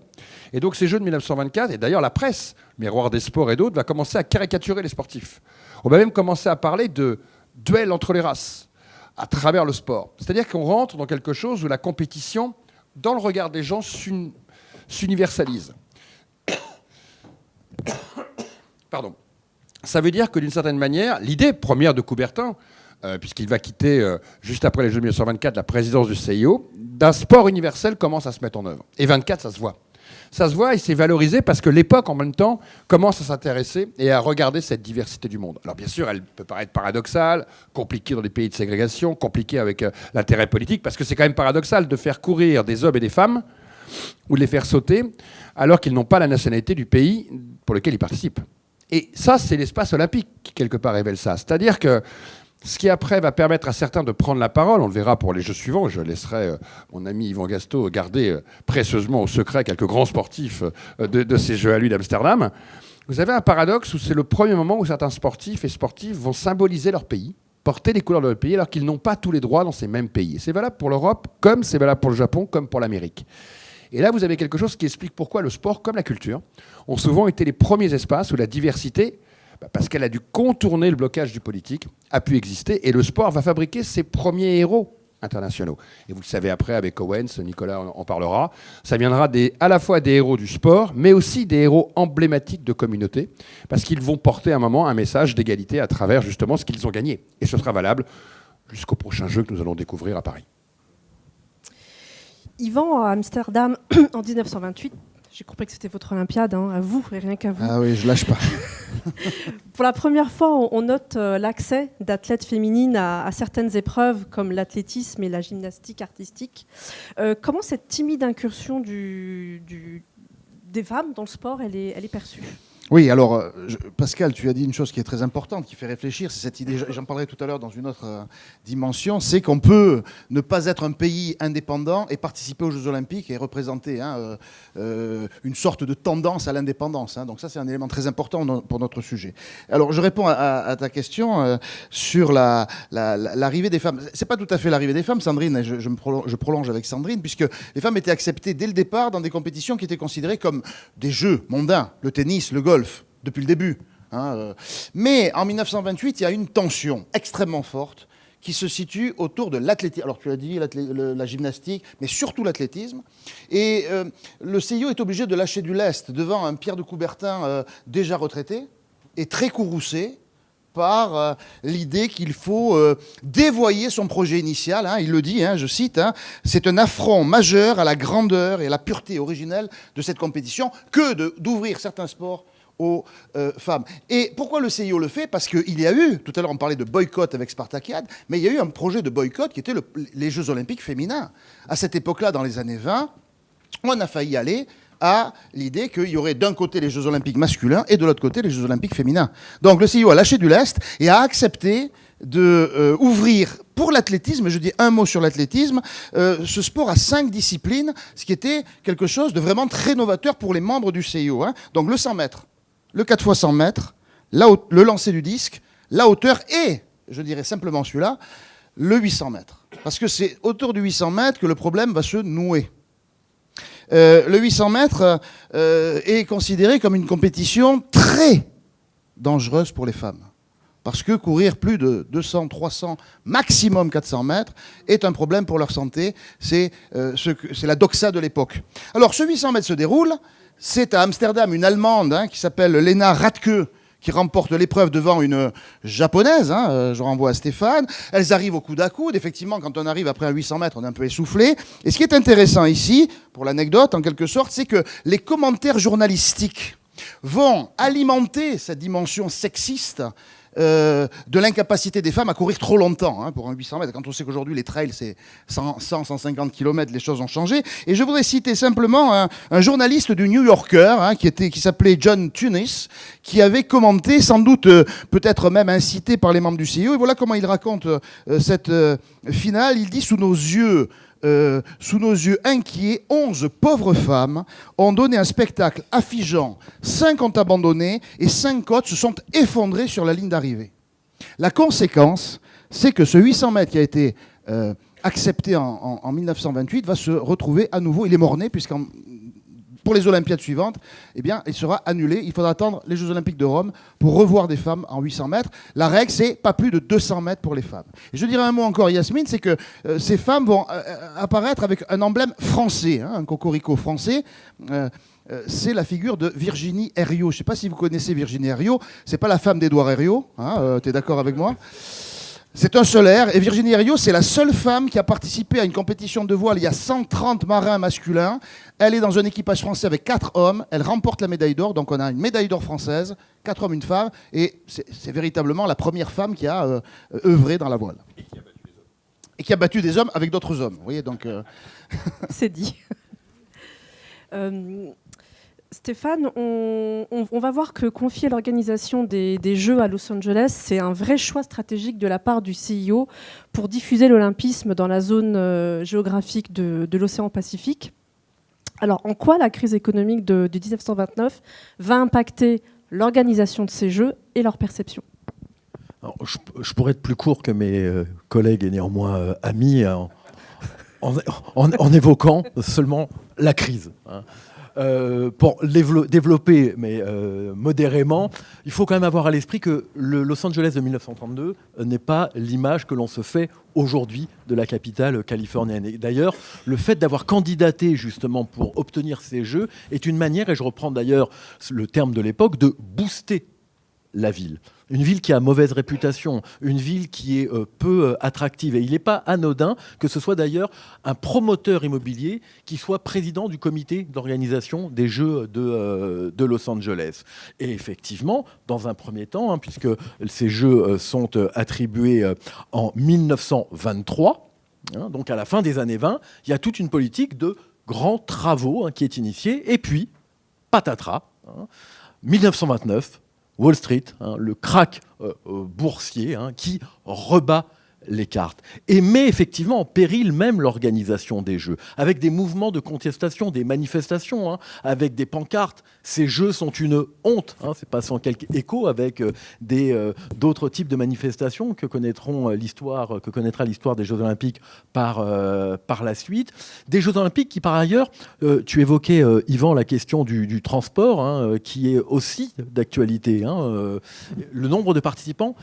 [SPEAKER 2] Et donc ces Jeux de 1924, et d'ailleurs la presse, Miroir des sports et d'autres, va commencer à caricaturer les sportifs. On va même commencer à parler de duel entre les races à travers le sport. C'est-à-dire qu'on rentre dans quelque chose où la compétition, dans le regard des gens, s'universalise. Pardon. Ça veut dire que d'une certaine manière, l'idée première de Coubertin, puisqu'il va quitter juste après les Jeux de 1924 la présidence du CIO, d'un sport universel commence à se mettre en œuvre. Et 24, ça se voit. Ça se voit et c'est valorisé parce que l'époque, en même temps, commence à s'intéresser et à regarder cette diversité du monde. Alors bien sûr, elle peut paraître paradoxale, compliquée dans les pays de ségrégation, compliquée avec l'intérêt politique, parce que c'est quand même paradoxal de faire courir des hommes et des femmes ou de les faire sauter alors qu'ils n'ont pas la nationalité du pays pour lequel ils participent. Et ça, c'est l'espace olympique qui, quelque part, révèle ça. C'est-à-dire que ce qui, après, va permettre à certains de prendre la parole, on le verra pour les Jeux suivants, je laisserai mon ami Yvan Gastaut garder précieusement au secret quelques grands sportifs de ces Jeux à lui d'Amsterdam. Vous avez un paradoxe où c'est le premier moment où certains sportifs et sportives vont symboliser leur pays, porter les couleurs de leur pays, alors qu'ils n'ont pas tous les droits dans ces mêmes pays. Et c'est valable pour l'Europe, comme c'est valable pour le Japon, comme pour l'Amérique. Et là, vous avez quelque chose qui explique pourquoi le sport, comme la culture, ont souvent été les premiers espaces où la diversité, parce qu'elle a dû contourner le blocage du politique, a pu exister. Et le sport va fabriquer ses premiers héros internationaux. Et vous le savez après, avec Owens, Nicolas en parlera, ça viendra à la fois des héros du sport, mais aussi des héros emblématiques de communauté, parce qu'ils vont porter à un moment un message d'égalité à travers justement ce qu'ils ont gagné. Et ce sera valable jusqu'au prochain jeu que nous allons découvrir à Paris.
[SPEAKER 1] Yvan, à Amsterdam, en 1928, j'ai compris que c'était votre Olympiade, à vous et rien qu'à vous.
[SPEAKER 4] Ah oui, je lâche pas.
[SPEAKER 1] Pour la première fois, on note l'accès d'athlètes féminines à certaines épreuves comme l'athlétisme et la gymnastique artistique. Comment cette timide incursion des femmes dans le sport, elle est perçue ?
[SPEAKER 4] Oui, alors, Pascal, tu as dit une chose qui est très importante, qui fait réfléchir, c'est cette idée, j'en parlerai tout à l'heure dans une autre dimension, c'est qu'on peut ne pas être un pays indépendant et participer aux Jeux Olympiques et représenter une sorte de tendance à l'indépendance. Donc ça, c'est un élément très important pour notre sujet. Alors, je réponds à ta question sur l'arrivée des femmes. C'est pas tout à fait l'arrivée des femmes, Sandrine, je prolonge avec Sandrine, puisque les femmes étaient acceptées dès le départ dans des compétitions qui étaient considérées comme des jeux mondains, le tennis, le golf, depuis le début. Mais en 1928, il y a une tension extrêmement forte qui se situe autour de l'athlétisme. Alors tu as dit la gymnastique, mais surtout l'athlétisme. Et le CIO est obligé de lâcher du lest devant un Pierre de Coubertin déjà retraité et très courroucé par l'idée qu'il faut dévoyer son projet initial. Il le dit, je cite, c'est un affront majeur à la grandeur et à la pureté originelle de cette compétition que d'ouvrir certains sports aux femmes. Et pourquoi le CIO le fait ? Parce qu'il y a eu, tout à l'heure on parlait de boycott avec Spartakiade, mais il y a eu un projet de boycott qui était les Jeux Olympiques féminins. À cette époque-là, dans les années 20, on a failli aller à l'idée qu'il y aurait d'un côté les Jeux Olympiques masculins et de l'autre côté les Jeux Olympiques féminins. Donc le CIO a lâché du lest et a accepté d'ouvrir pour l'athlétisme, je dis un mot sur l'athlétisme, ce sport à 5 disciplines, ce qui était quelque chose de vraiment très novateur pour les membres du CIO. Donc le 100 mètres, le 4 x 100 mètres, le lancer du disque, la hauteur et, je dirais simplement celui-là, le 800 mètres. Parce que c'est autour du 800 mètres que le problème va se nouer. Le 800 mètres est considéré comme une compétition très dangereuse pour les femmes. Parce que courir plus de 200, 300, maximum 400 mètres est un problème pour leur santé. C'est la doxa de l'époque. Alors, ce 800 mètres se déroule. C'est à Amsterdam une Allemande qui s'appelle Lena Radke qui remporte l'épreuve devant une Japonaise. Je renvoie à Stéphane. Elles arrivent au coude à coude. Effectivement, quand on arrive après un 800 mètres, on est un peu essoufflé. Et ce qui est intéressant ici, pour l'anecdote en quelque sorte, c'est que les commentaires journalistiques vont alimenter cette dimension sexiste de l'incapacité des femmes à courir trop longtemps pour un 800 mètres. Quand on sait qu'aujourd'hui, les trails, c'est 150 km, les choses ont changé. Et je voudrais citer simplement un journaliste du New Yorker qui s'appelait John Tunis, qui avait commenté, sans doute peut-être même incité par les membres du CIO. Et voilà comment il raconte cette finale. Il dit « Sous nos yeux sous nos yeux inquiets, 11 pauvres femmes ont donné un spectacle affligeant. 5 ont abandonné et 5 autres se sont effondrés sur la ligne d'arrivée. La conséquence, c'est que ce 800 mètres qui a été accepté en 1928 va se retrouver à nouveau, il est mort-né, puisqu'en pour les Olympiades suivantes, eh bien, il sera annulé. Il faudra attendre les Jeux Olympiques de Rome pour revoir des femmes en 800 mètres. La règle, c'est pas plus de 200 mètres pour les femmes. Et je dirais un mot encore, Yasmine, c'est que ces femmes vont apparaître avec un emblème français, un cocorico français. C'est la figure de Virginie Herriot. Je ne sais pas si vous connaissez Virginie Herriot. C'est pas la femme d'Édouard Herriot. Tu es d'accord avec moi ? C'est un solaire, et Virginie Herriot, c'est la seule femme qui a participé à une compétition de voile. Il y a 130 marins masculins. Elle est dans un équipage français avec 4 hommes. Elle remporte la médaille d'or, donc on a une médaille d'or française, 4 hommes, une femme, et c'est véritablement la première femme qui a œuvré dans la voile. Et qui a battu des hommes avec d'autres hommes. Vous voyez, donc...
[SPEAKER 1] C'est dit. Stéphane, on va voir que confier l'organisation des Jeux à Los Angeles, c'est un vrai choix stratégique de la part du CIO pour diffuser l'olympisme dans la zone géographique de l'océan Pacifique. Alors, en quoi la crise économique de 1929 va impacter l'organisation de ces Jeux et leur perception ?
[SPEAKER 5] Alors, je pourrais être plus court que mes collègues et néanmoins amis en évoquant seulement la crise. Pour développer, mais modérément, il faut quand même avoir à l'esprit que le Los Angeles de 1932 n'est pas l'image que l'on se fait aujourd'hui de la capitale californienne. Et d'ailleurs, le fait d'avoir candidaté justement pour obtenir ces Jeux est une manière, et je reprends d'ailleurs le terme de l'époque, de booster la ville. Une ville qui a mauvaise réputation, une ville qui est peu attractive. Et il n'est pas anodin que ce soit d'ailleurs un promoteur immobilier qui soit président du comité d'organisation des Jeux de Los Angeles. Et effectivement, dans un premier temps, puisque ces Jeux sont attribués en 1923, donc à la fin des années 20, il y a toute une politique de grands travaux qui est initiée. Et puis, patatras, 1929, Wall Street, le krach boursier qui rebat les cartes et met effectivement en péril même l'organisation des Jeux, avec des mouvements de contestation, des manifestations, avec des pancartes. Ces Jeux sont une honte. C'est pas sans quelque écho avec d'autres types de manifestations que connaîtra l'histoire des Jeux Olympiques par la suite. Des Jeux Olympiques qui, par ailleurs, tu évoquais, Yvan, la question du transport, qui est aussi d'actualité. Le nombre de participants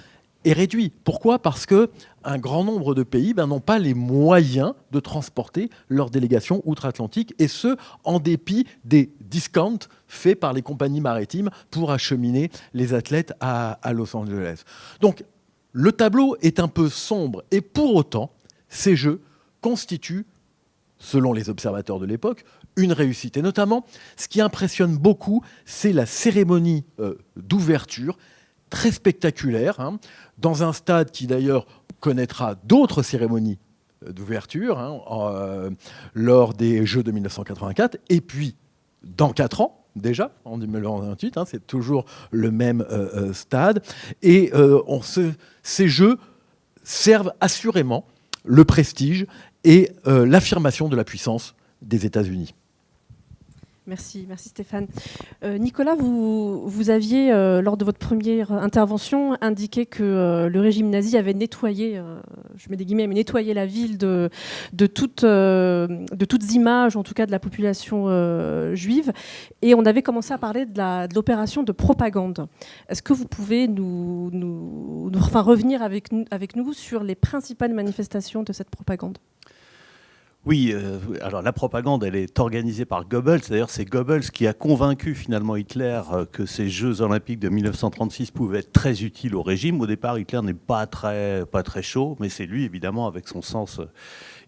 [SPEAKER 5] est réduit. Pourquoi ? Parce qu'un grand nombre de pays n'ont pas les moyens de transporter leurs délégations outre-Atlantique, et ce, en dépit des discounts faits par les compagnies maritimes pour acheminer les athlètes à Los Angeles. Donc, le tableau est un peu sombre, et pour autant, ces Jeux constituent, selon les observateurs de l'époque, une réussite. Et notamment, ce qui impressionne beaucoup, c'est la cérémonie d'ouverture, très spectaculaire, dans un stade qui d'ailleurs connaîtra d'autres cérémonies d'ouverture lors des Jeux de 1984, et puis dans 4 ans, déjà, en 2028, c'est toujours le même stade, et ces Jeux servent assurément le prestige et l'affirmation de la puissance des États-Unis.
[SPEAKER 1] Merci Stéphane. Nicolas, vous aviez, lors de votre première intervention, indiqué que le régime nazi avait nettoyé, je mets des guillemets, mais nettoyé la ville de toutes images, en tout cas de la population juive, et on avait commencé à parler de l'opération de propagande. Est-ce que vous pouvez nous revenir avec nous sur les principales manifestations de cette propagande ?
[SPEAKER 6] Oui, alors la propagande, elle est organisée par Goebbels. D'ailleurs, c'est Goebbels qui a convaincu finalement Hitler que ces Jeux Olympiques de 1936 pouvaient être très utiles au régime. Au départ, Hitler n'est pas très chaud, mais c'est lui, évidemment, avec son sens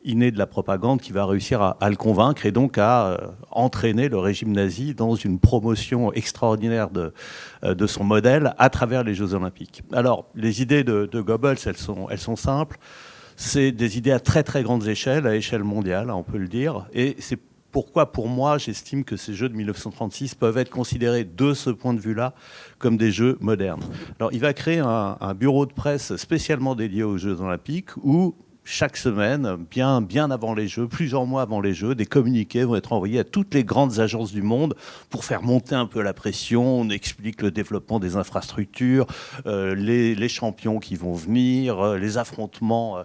[SPEAKER 6] inné de la propagande, qui va réussir à le convaincre et donc à entraîner le régime nazi dans une promotion extraordinaire de son modèle à travers les Jeux Olympiques. Alors, les idées de Goebbels, elles sont simples. C'est des idées à très très grande échelle, à échelle mondiale, on peut le dire. Et c'est pourquoi, pour moi, j'estime que ces Jeux de 1936 peuvent être considérés, de ce point de vue-là, comme des Jeux modernes. Alors, il va créer un bureau de presse spécialement dédié aux Jeux Olympiques où chaque semaine, bien avant les Jeux, plusieurs mois avant les Jeux, des communiqués vont être envoyés à toutes les grandes agences du monde pour faire monter un peu la pression. On explique le développement des infrastructures, les champions qui vont venir, les affrontements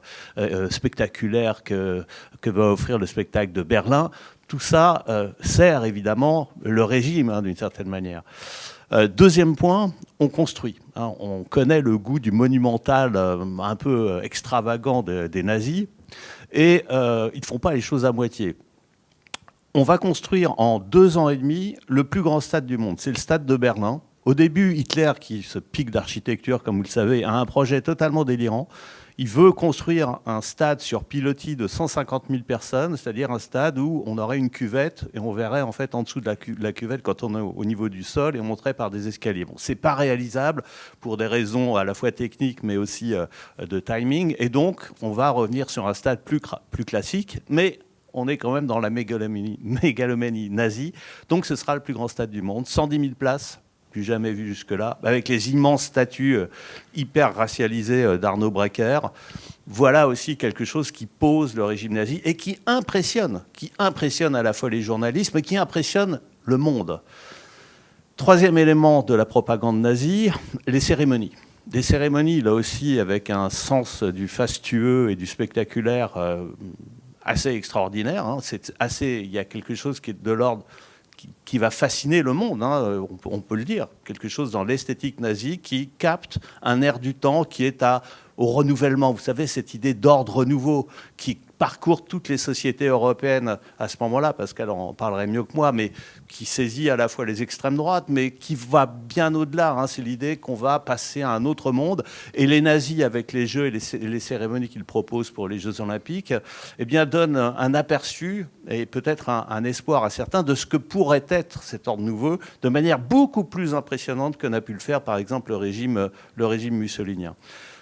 [SPEAKER 6] spectaculaires que va offrir le spectacle de Berlin. Tout ça sert évidemment le régime, d'une certaine manière. Deuxième point, on construit. On connaît le goût du monumental un peu extravagant des nazis, et ils ne font pas les choses à moitié. On va construire en 2 ans et demi le plus grand stade du monde. C'est le stade de Berlin. Au début, Hitler, qui se pique d'architecture, comme vous le savez, a un projet totalement délirant. Il veut construire un stade sur pilotis de 150 000 personnes, c'est-à-dire un stade où on aurait une cuvette et on verrait en fait en dessous de la cuvette quand on est au niveau du sol et on monterait par des escaliers. Bon, c'est pas réalisable pour des raisons à la fois techniques mais aussi de timing, et donc on va revenir sur un stade plus classique, mais on est quand même dans la mégalomanie nazie. Donc ce sera le plus grand stade du monde, 110 000 places. Plus jamais vu jusque-là, avec les immenses statues hyper racialisées d'Arno Breker. Voilà aussi quelque chose qui pose le régime nazi et qui impressionne à la fois les journalistes, mais qui impressionne le monde. Troisième élément de la propagande nazie, les cérémonies. Des cérémonies, là aussi, avec un sens du fastueux et du spectaculaire assez extraordinaire. Il y a quelque chose qui est de l'ordre qui va fasciner le monde, on peut le dire. Quelque chose dans l'esthétique nazie qui capte un air du temps qui est au renouvellement. Vous savez, cette idée d'ordre nouveau qui parcourt toutes les sociétés européennes à ce moment-là, parce qu'elle en parlerait mieux que moi, mais qui saisit à la fois les extrêmes droites, mais qui va bien au-delà. C'est l'idée qu'on va passer à un autre monde. Et les nazis, avec les jeux et les cérémonies qu'ils proposent pour les Jeux Olympiques, donnent un aperçu et peut-être un espoir à certains de ce que pourrait être cet ordre nouveau, de manière beaucoup plus impressionnante que n'a pu le faire, par exemple, le régime mussolinien.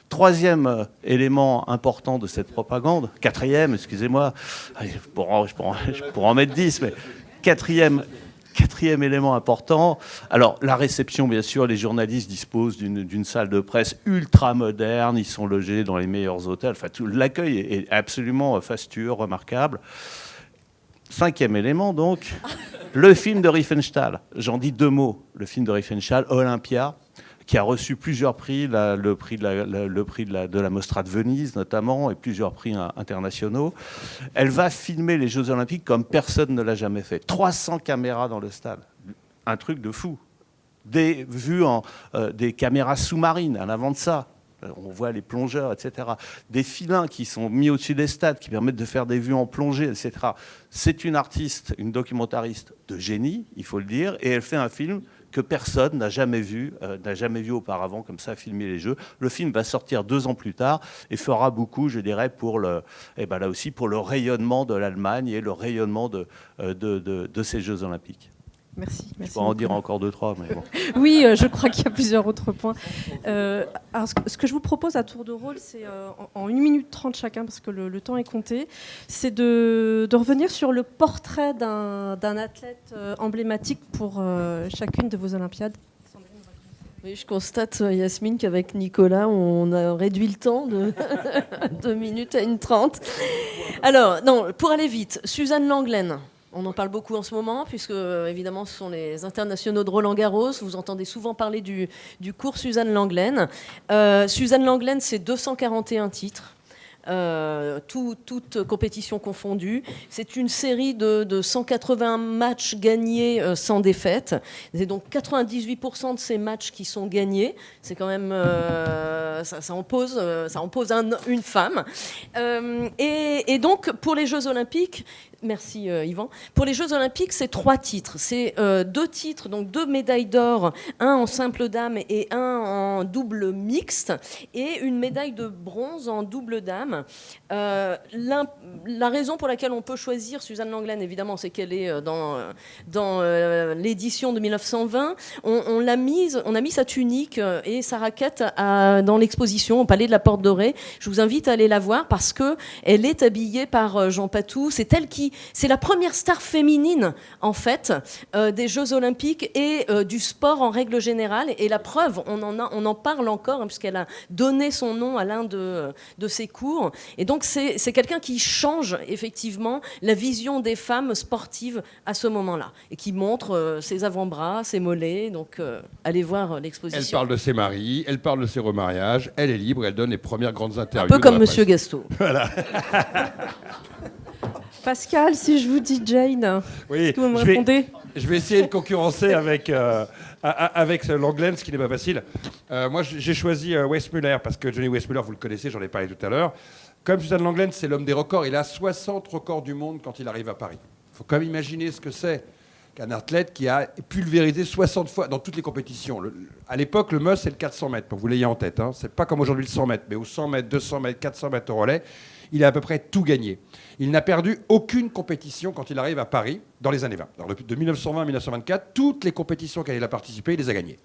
[SPEAKER 6] Troisième élément important de cette propagande, quatrième, excusez-moi, je pourrais en mettre 10, mais quatrième élément important, alors la réception, bien sûr, les journalistes disposent d'une salle de presse ultra moderne, ils sont logés dans les meilleurs hôtels, l'accueil est absolument fastueux, remarquable. Cinquième élément, donc, le film de Riefenstahl. J'en dis 2 mots. Le film de Riefenstahl, Olympia, qui a reçu plusieurs prix, le prix de la Mostra de Venise notamment, et plusieurs prix internationaux. Elle va filmer les Jeux Olympiques comme personne ne l'a jamais fait. 300 caméras dans le stade, un truc de fou. Des vues des caméras sous-marines, à l'avant de ça. On voit les plongeurs, etc. Des filins qui sont mis au-dessus des stades, qui permettent de faire des vues en plongée, etc. C'est une artiste, une documentariste de génie, il faut le dire, et elle fait un film que personne n'a jamais vu auparavant, comme ça, filmer les Jeux. Le film va sortir 2 ans plus tard et fera beaucoup, je dirais, pour là aussi, pour le rayonnement de l'Allemagne et le rayonnement de ces Jeux Olympiques.
[SPEAKER 1] Merci.
[SPEAKER 6] Je peux en dire encore 2-3, mais bon.
[SPEAKER 1] Oui, je crois qu'il y a plusieurs autres points. Alors, ce que je vous propose à tour de rôle, c'est en 1 minute 30 chacun, parce que le temps est compté, c'est de revenir sur le portrait d'un athlète emblématique pour chacune de vos Olympiades.
[SPEAKER 3] Oui, je constate, Yasmine, qu'avec Nicolas, on a réduit le temps de 2 minutes à 1:30. Alors, non, pour aller vite, Suzanne Lenglen. On en parle beaucoup en ce moment, puisque évidemment ce sont les internationaux de Roland-Garros. Vous entendez souvent parler du cours Suzanne Lenglen. Suzanne Lenglen, c'est 241 titres. Toutes compétitions confondues. C'est une série de 180 matchs gagnés sans défaite. C'est donc 98% de ces matchs qui sont gagnés. C'est quand même ça en pose une femme. Et donc pour les Jeux Olympiques. Merci Yvan. Pour les Jeux Olympiques, c'est 3 titres. C'est 2 titres, donc 2 médailles d'or, un en simple dame et un en double mixte, et une médaille de bronze en double dame. La raison pour laquelle on peut choisir Suzanne Lenglen, évidemment, c'est qu'elle est dans l'édition de 1920. On a mis sa tunique et sa raquette dans l'exposition au Palais de la Porte Dorée. Je vous invite à aller la voir parce qu'elle est habillée par Jean Patou. C'est elle qui c'est la première star féminine, en fait, des Jeux Olympiques et du sport en règle générale. Et la preuve, on en parle encore, hein, puisqu'elle a donné son nom à l'un de ses cours. Et donc, c'est quelqu'un qui change, effectivement, la vision des femmes sportives à ce moment-là. Et qui montre ses avant-bras, ses mollets. Donc, allez voir l'exposition.
[SPEAKER 2] Elle parle de ses maris, elle parle de ses remariages, elle est libre, elle donne les premières grandes interviews.
[SPEAKER 3] Un peu comme Monsieur Gasto.
[SPEAKER 2] Voilà.
[SPEAKER 1] Pascal, si je vous dis Jane,
[SPEAKER 2] Oui,
[SPEAKER 1] est-ce que vous me répondez?
[SPEAKER 2] Je vais essayer de concurrencer avec Langlen, ce qui n'est pas facile. Moi, j'ai choisi Weissmuller, parce que Johnny Weissmuller, vous le connaissez, j'en ai parlé tout à l'heure. Comme Suzanne Langlen, c'est l'homme des records. Il a 60 records du monde quand il arrive à Paris. Il faut quand même imaginer ce que c'est qu'un athlète qui a pulvérisé 60 fois dans toutes les compétitions. À l'époque, le must, c'est le 400 mètres, pour que vous l'ayez en tête. Hein. C'est pas comme aujourd'hui le 100 mètres, mais au 100 mètres, 200 mètres, 400 mètres au relais, il a à peu près tout gagné. Il n'a perdu aucune compétition quand il arrive à Paris dans les années 20. Alors, de 1920 à 1924, toutes les compétitions auxquelles il a participé, il les a gagnées.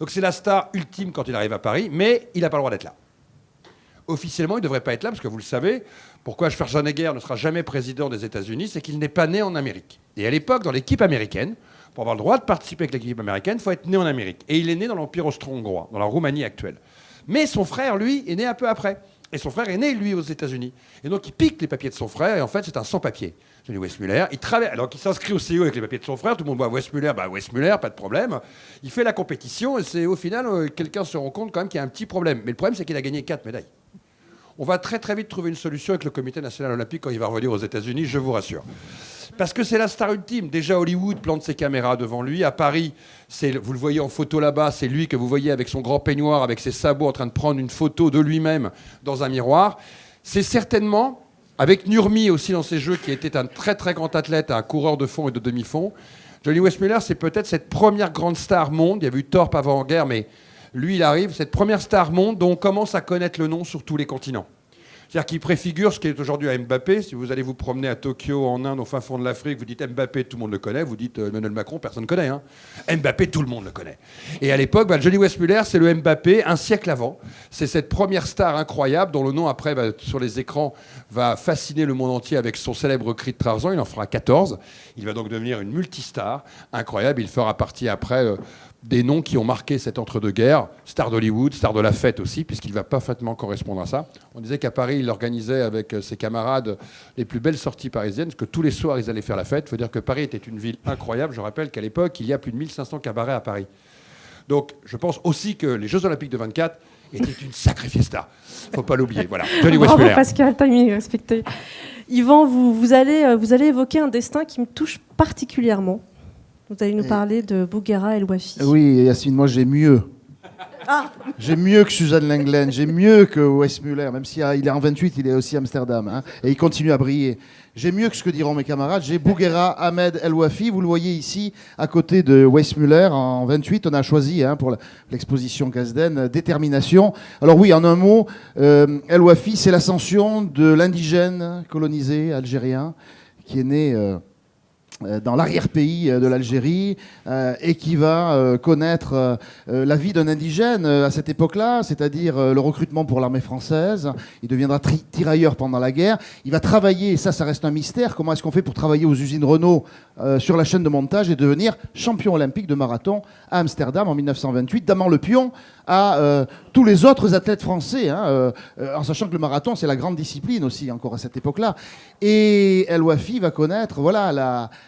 [SPEAKER 2] Donc c'est la star ultime quand il arrive à Paris, mais il n'a pas le droit d'être là. Officiellement, il ne devrait pas être là, parce que vous le savez, pourquoi Schwarzenegger ne sera jamais président des États-Unis, c'est qu'il n'est pas né en Amérique. Et à l'époque, dans l'équipe américaine, pour avoir le droit de participer avec l'équipe américaine, il faut être né en Amérique. Et il est né dans l'Empire austro-hongrois, dans la Roumanie actuelle. Mais son frère, lui, est né un peu après. Et son frère est né, lui, aux États-Unis. Et donc, il pique les papiers de son frère, et en fait, c'est un sans-papier. Johnny Weissmuller. Il travaille, alors qu'il s'inscrit au CIO avec les papiers de son frère, tout le monde voit Weissmuller, Weissmuller, pas de problème. Il fait la compétition, et c'est au final, quelqu'un se rend compte quand même qu'il y a un petit problème. Mais le problème, c'est qu'il a gagné 4 médailles. On va très très vite trouver une solution avec le Comité national olympique quand il va revenir aux États-Unis, je vous rassure. Parce que c'est la star ultime. Déjà, Hollywood plante ses caméras devant lui. À Paris, vous le voyez en photo là-bas, c'est lui que vous voyez avec son grand peignoir, avec ses sabots, en train de prendre une photo de lui-même dans un miroir. C'est certainement, avec Nurmi aussi dans ses jeux, qui était un très très grand athlète, un coureur de fond et de demi-fond, Johnny Weissmuller, c'est peut-être cette première grande star monde. Il y avait eu Thorpe avant-guerre, mais lui, il arrive, cette première star monde dont on commence à connaître le nom sur tous les continents. C'est-à-dire qu'il préfigure ce qui est aujourd'hui à Mbappé. Si vous allez vous promener à Tokyo, en Inde, au fin fond de l'Afrique, vous dites Mbappé, tout le monde le connaît. Vous dites Emmanuel Macron, personne ne connaît. Hein. Mbappé, tout le monde le connaît. Et à l'époque, Johnny Weissmuller, c'est le Mbappé un siècle avant. C'est cette première star incroyable dont le nom, après, sur les écrans, va fasciner le monde entier avec son célèbre cri de Tarzan. Il en fera 14. Il va donc devenir une multistar incroyable. Il fera partie après... des noms qui ont marqué cet entre-deux-guerres, star d'Hollywood, star de la fête aussi, puisqu'il va parfaitement correspondre à ça. On disait qu'à Paris, il organisait avec ses camarades les plus belles sorties parisiennes, parce que tous les soirs, ils allaient faire la fête. Il faut dire que Paris était une ville incroyable. Je rappelle qu'à l'époque, il y a plus de 1500 cabarets à Paris. Donc, je pense aussi que les Jeux Olympiques de 24 étaient une sacrée fiesta. Il ne faut pas l'oublier. Voilà. Johnny Weissmuller.
[SPEAKER 1] Bravo Pascal, timing respecté. Yvan, vous allez évoquer un destin qui me touche particulièrement. Vous allez nous parler de Bouguera El Wafi.
[SPEAKER 4] Oui, Yasmine, moi j'ai mieux. Ah. J'ai mieux que Suzanne Langlen, j'ai mieux que Weissmuller, même s'il est en 28, il est aussi à Amsterdam, hein, et il continue à briller. J'ai mieux que ce que diront mes camarades, j'ai Bouguera Ahmed El Wafi, vous le voyez ici, à côté de Weissmuller, en 28, on a choisi pour l'exposition Kasden, détermination. Alors oui, en un mot, El Wafi, c'est l'ascension de l'indigène colonisé algérien, qui est né... dans l'arrière-pays de l'Algérie et qui va connaître la vie d'un indigène à cette époque-là, c'est-à-dire le recrutement pour l'armée française. Il deviendra tirailleur pendant la guerre. Il va travailler, et ça reste un mystère, comment est-ce qu'on fait pour travailler aux usines Renault sur la chaîne de montage et devenir champion olympique de marathon à Amsterdam en 1928, damant le pion à tous les autres athlètes français, en sachant que le marathon, c'est la grande discipline aussi, encore à cette époque-là. Et El Wafi va connaître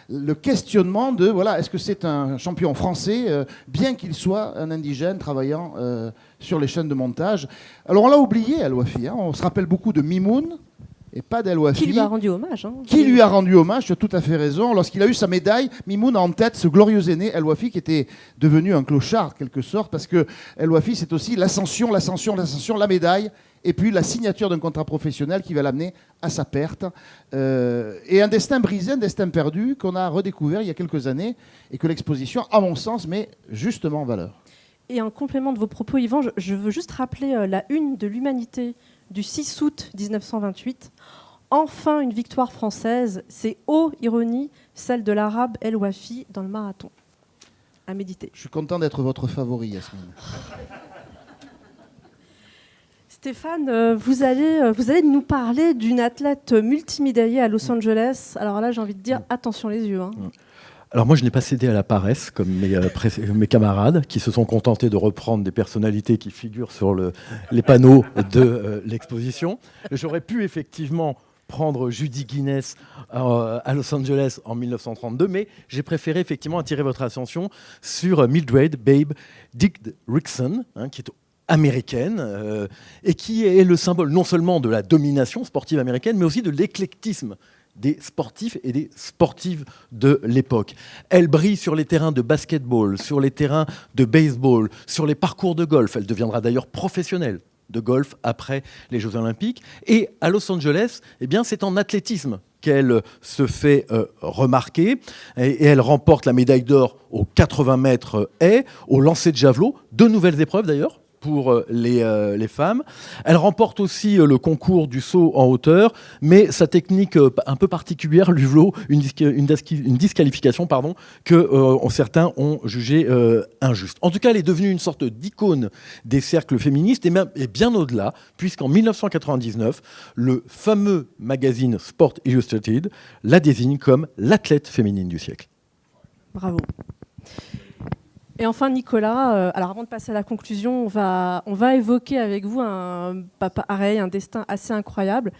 [SPEAKER 4] le questionnement de, est-ce que c'est un champion français, bien qu'il soit un indigène travaillant sur les chaînes de montage. Alors on l'a oublié, El Wafi, on se rappelle beaucoup de Mimoun, et pas d'El Wafi.
[SPEAKER 1] Qui lui a rendu hommage.
[SPEAKER 4] Qui lui a rendu hommage, tu as tout à fait raison. Lorsqu'il a eu sa médaille, Mimoun a en tête ce glorieux aîné, El Wafi, qui était devenu un clochard, quelque sorte, parce que El Wafi, c'est aussi l'ascension, la médaille, et puis la signature d'un contrat professionnel qui va l'amener à sa perte. Et un destin brisé, un destin perdu, qu'on a redécouvert il y a quelques années, et que l'exposition, à mon sens, met justement en valeur.
[SPEAKER 1] Et en complément de vos propos, Yvan, je veux juste rappeler la une de l'Humanité du 6 août 1928. Enfin une victoire française, c'est, ô ironie, celle de l'arabe El Wafi dans le marathon. À méditer.
[SPEAKER 4] Je suis content d'être votre favori, Yasmine.
[SPEAKER 1] Stéphane, vous allez nous parler d'une athlète multimédaillée à Los Angeles. Alors là, j'ai envie de dire, attention les yeux.
[SPEAKER 5] Alors moi, je n'ai pas cédé à la paresse, comme mes camarades, qui se sont contentés de reprendre des personnalités qui figurent sur les panneaux de l'exposition. J'aurais pu effectivement prendre Judy Guinness à Los Angeles en 1932, mais j'ai préféré effectivement attirer votre attention sur Mildred Babe Dickerson, qui est américaine, et qui est le symbole non seulement de la domination sportive américaine, mais aussi de l'éclectisme des sportifs et des sportives de l'époque. Elle brille sur les terrains de basketball, sur les terrains de baseball, sur les parcours de golf. Elle deviendra d'ailleurs professionnelle de golf après les Jeux Olympiques. Et à Los Angeles, eh bien, c'est en athlétisme qu'elle se fait remarquer. Et elle remporte la médaille d'or aux 80 mètres haies, au lancer de javelot. 2 nouvelles épreuves d'ailleurs pour les femmes. Elle remporte aussi le concours du saut en hauteur, mais sa technique un peu particulière lui vaut une disqualification que certains ont jugée injuste. En tout cas, elle est devenue une sorte d'icône des cercles féministes et bien au-delà, puisqu'en 1999, le fameux magazine Sport Illustrated la désigne comme l'athlète féminine du siècle.
[SPEAKER 1] Bravo. Et enfin, Nicolas, alors avant de passer à la conclusion, on va évoquer avec vous un destin assez incroyable.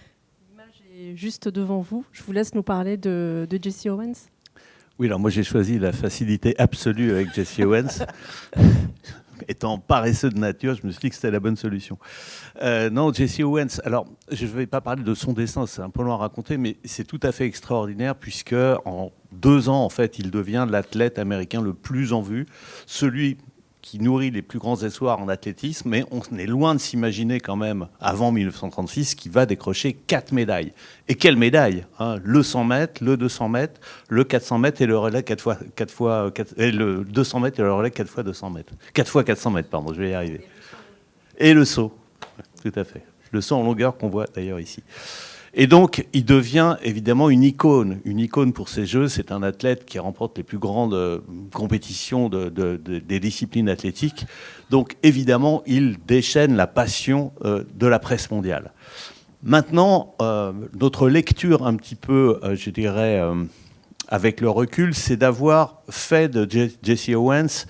[SPEAKER 1] L'image est juste devant vous. Je vous laisse nous parler de Jesse Owens.
[SPEAKER 6] Oui, alors moi j'ai choisi la facilité absolue avec Jesse Owens. Étant paresseux de nature, je me suis dit que c'était la bonne solution. Non, Jesse Owens, alors je ne vais pas parler de son destin, c'est un peu long à raconter, mais c'est tout à fait extraordinaire puisque en 2 ans, en fait, il devient l'athlète américain le plus en vue, celui qui nourrit les plus grands espoirs en athlétisme, mais on est loin de s'imaginer quand même, avant 1936, qu'il va décrocher 4 médailles. Et quelles médailles, hein, le 100 mètres, le 200 mètres, le 400 mètres et le relais 4 et le 200 mètres et le relais 4 fois 200 mètres. 4 fois 400 mètres, pardon, je vais y arriver. Et le saut, tout à fait. Le saut en longueur qu'on voit d'ailleurs ici. Et donc, il devient évidemment une icône pour ces Jeux. C'est un athlète qui remporte les plus grandes compétitions des disciplines athlétiques. Donc, évidemment, il déchaîne la passion de la presse mondiale. Maintenant, notre lecture un petit peu, je dirais, avec le recul, c'est d'avoir fait de Jesse Owens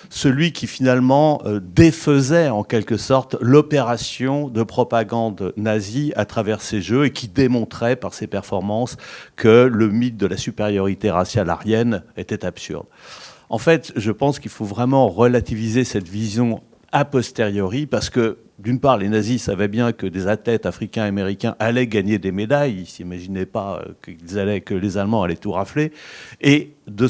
[SPEAKER 6] celui qui finalement défaisait en quelque sorte l'opération de propagande nazie à travers ces Jeux et qui démontrait par ses performances que le mythe de la supériorité raciale aryenne était absurde. En fait, je pense qu'il faut vraiment relativiser cette vision a posteriori parce que, d'une part, les nazis savaient bien que des athlètes africains et américains allaient gagner des médailles. Ils ne s'imaginaient pas que les Allemands allaient tout rafler. Et de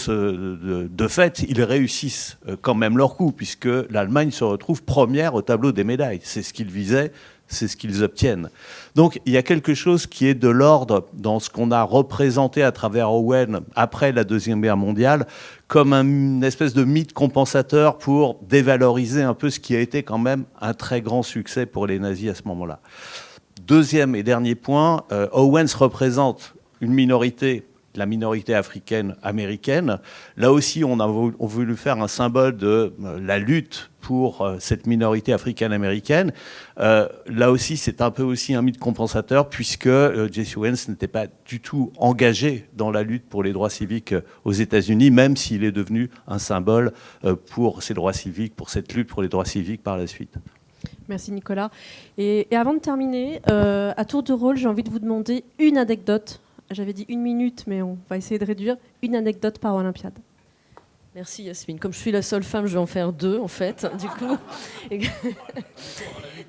[SPEAKER 6] fait, ils réussissent quand même leur coup, puisque l'Allemagne se retrouve première au tableau des médailles. C'est ce qu'ils visaient, c'est ce qu'ils obtiennent. Donc il y a quelque chose qui est de l'ordre dans ce qu'on a représenté à travers Owen après la Deuxième Guerre mondiale, comme une espèce de mythe compensateur pour dévaloriser un peu ce qui a été quand même un très grand succès pour les nazis à ce moment-là. Deuxième et dernier point, Owens représente une minorité, la minorité africaine-américaine. Là aussi, on a voulu faire un symbole de la lutte pour cette minorité africaine-américaine. Là aussi, c'est un peu aussi un mythe compensateur puisque Jesse Owens n'était pas du tout engagé dans la lutte pour les droits civiques aux États-Unis, même s'il est devenu un symbole pour ces droits civiques, pour cette lutte pour les droits civiques par la suite.
[SPEAKER 1] Merci Nicolas. Et avant de terminer, à tour de rôle, j'ai envie de vous demander une anecdote. J'avais dit 1 minute, mais on va essayer de réduire. Une anecdote par Olympiade.
[SPEAKER 3] Merci Yasmine. Comme je suis la seule femme, je vais en faire 2 en fait. Du coup,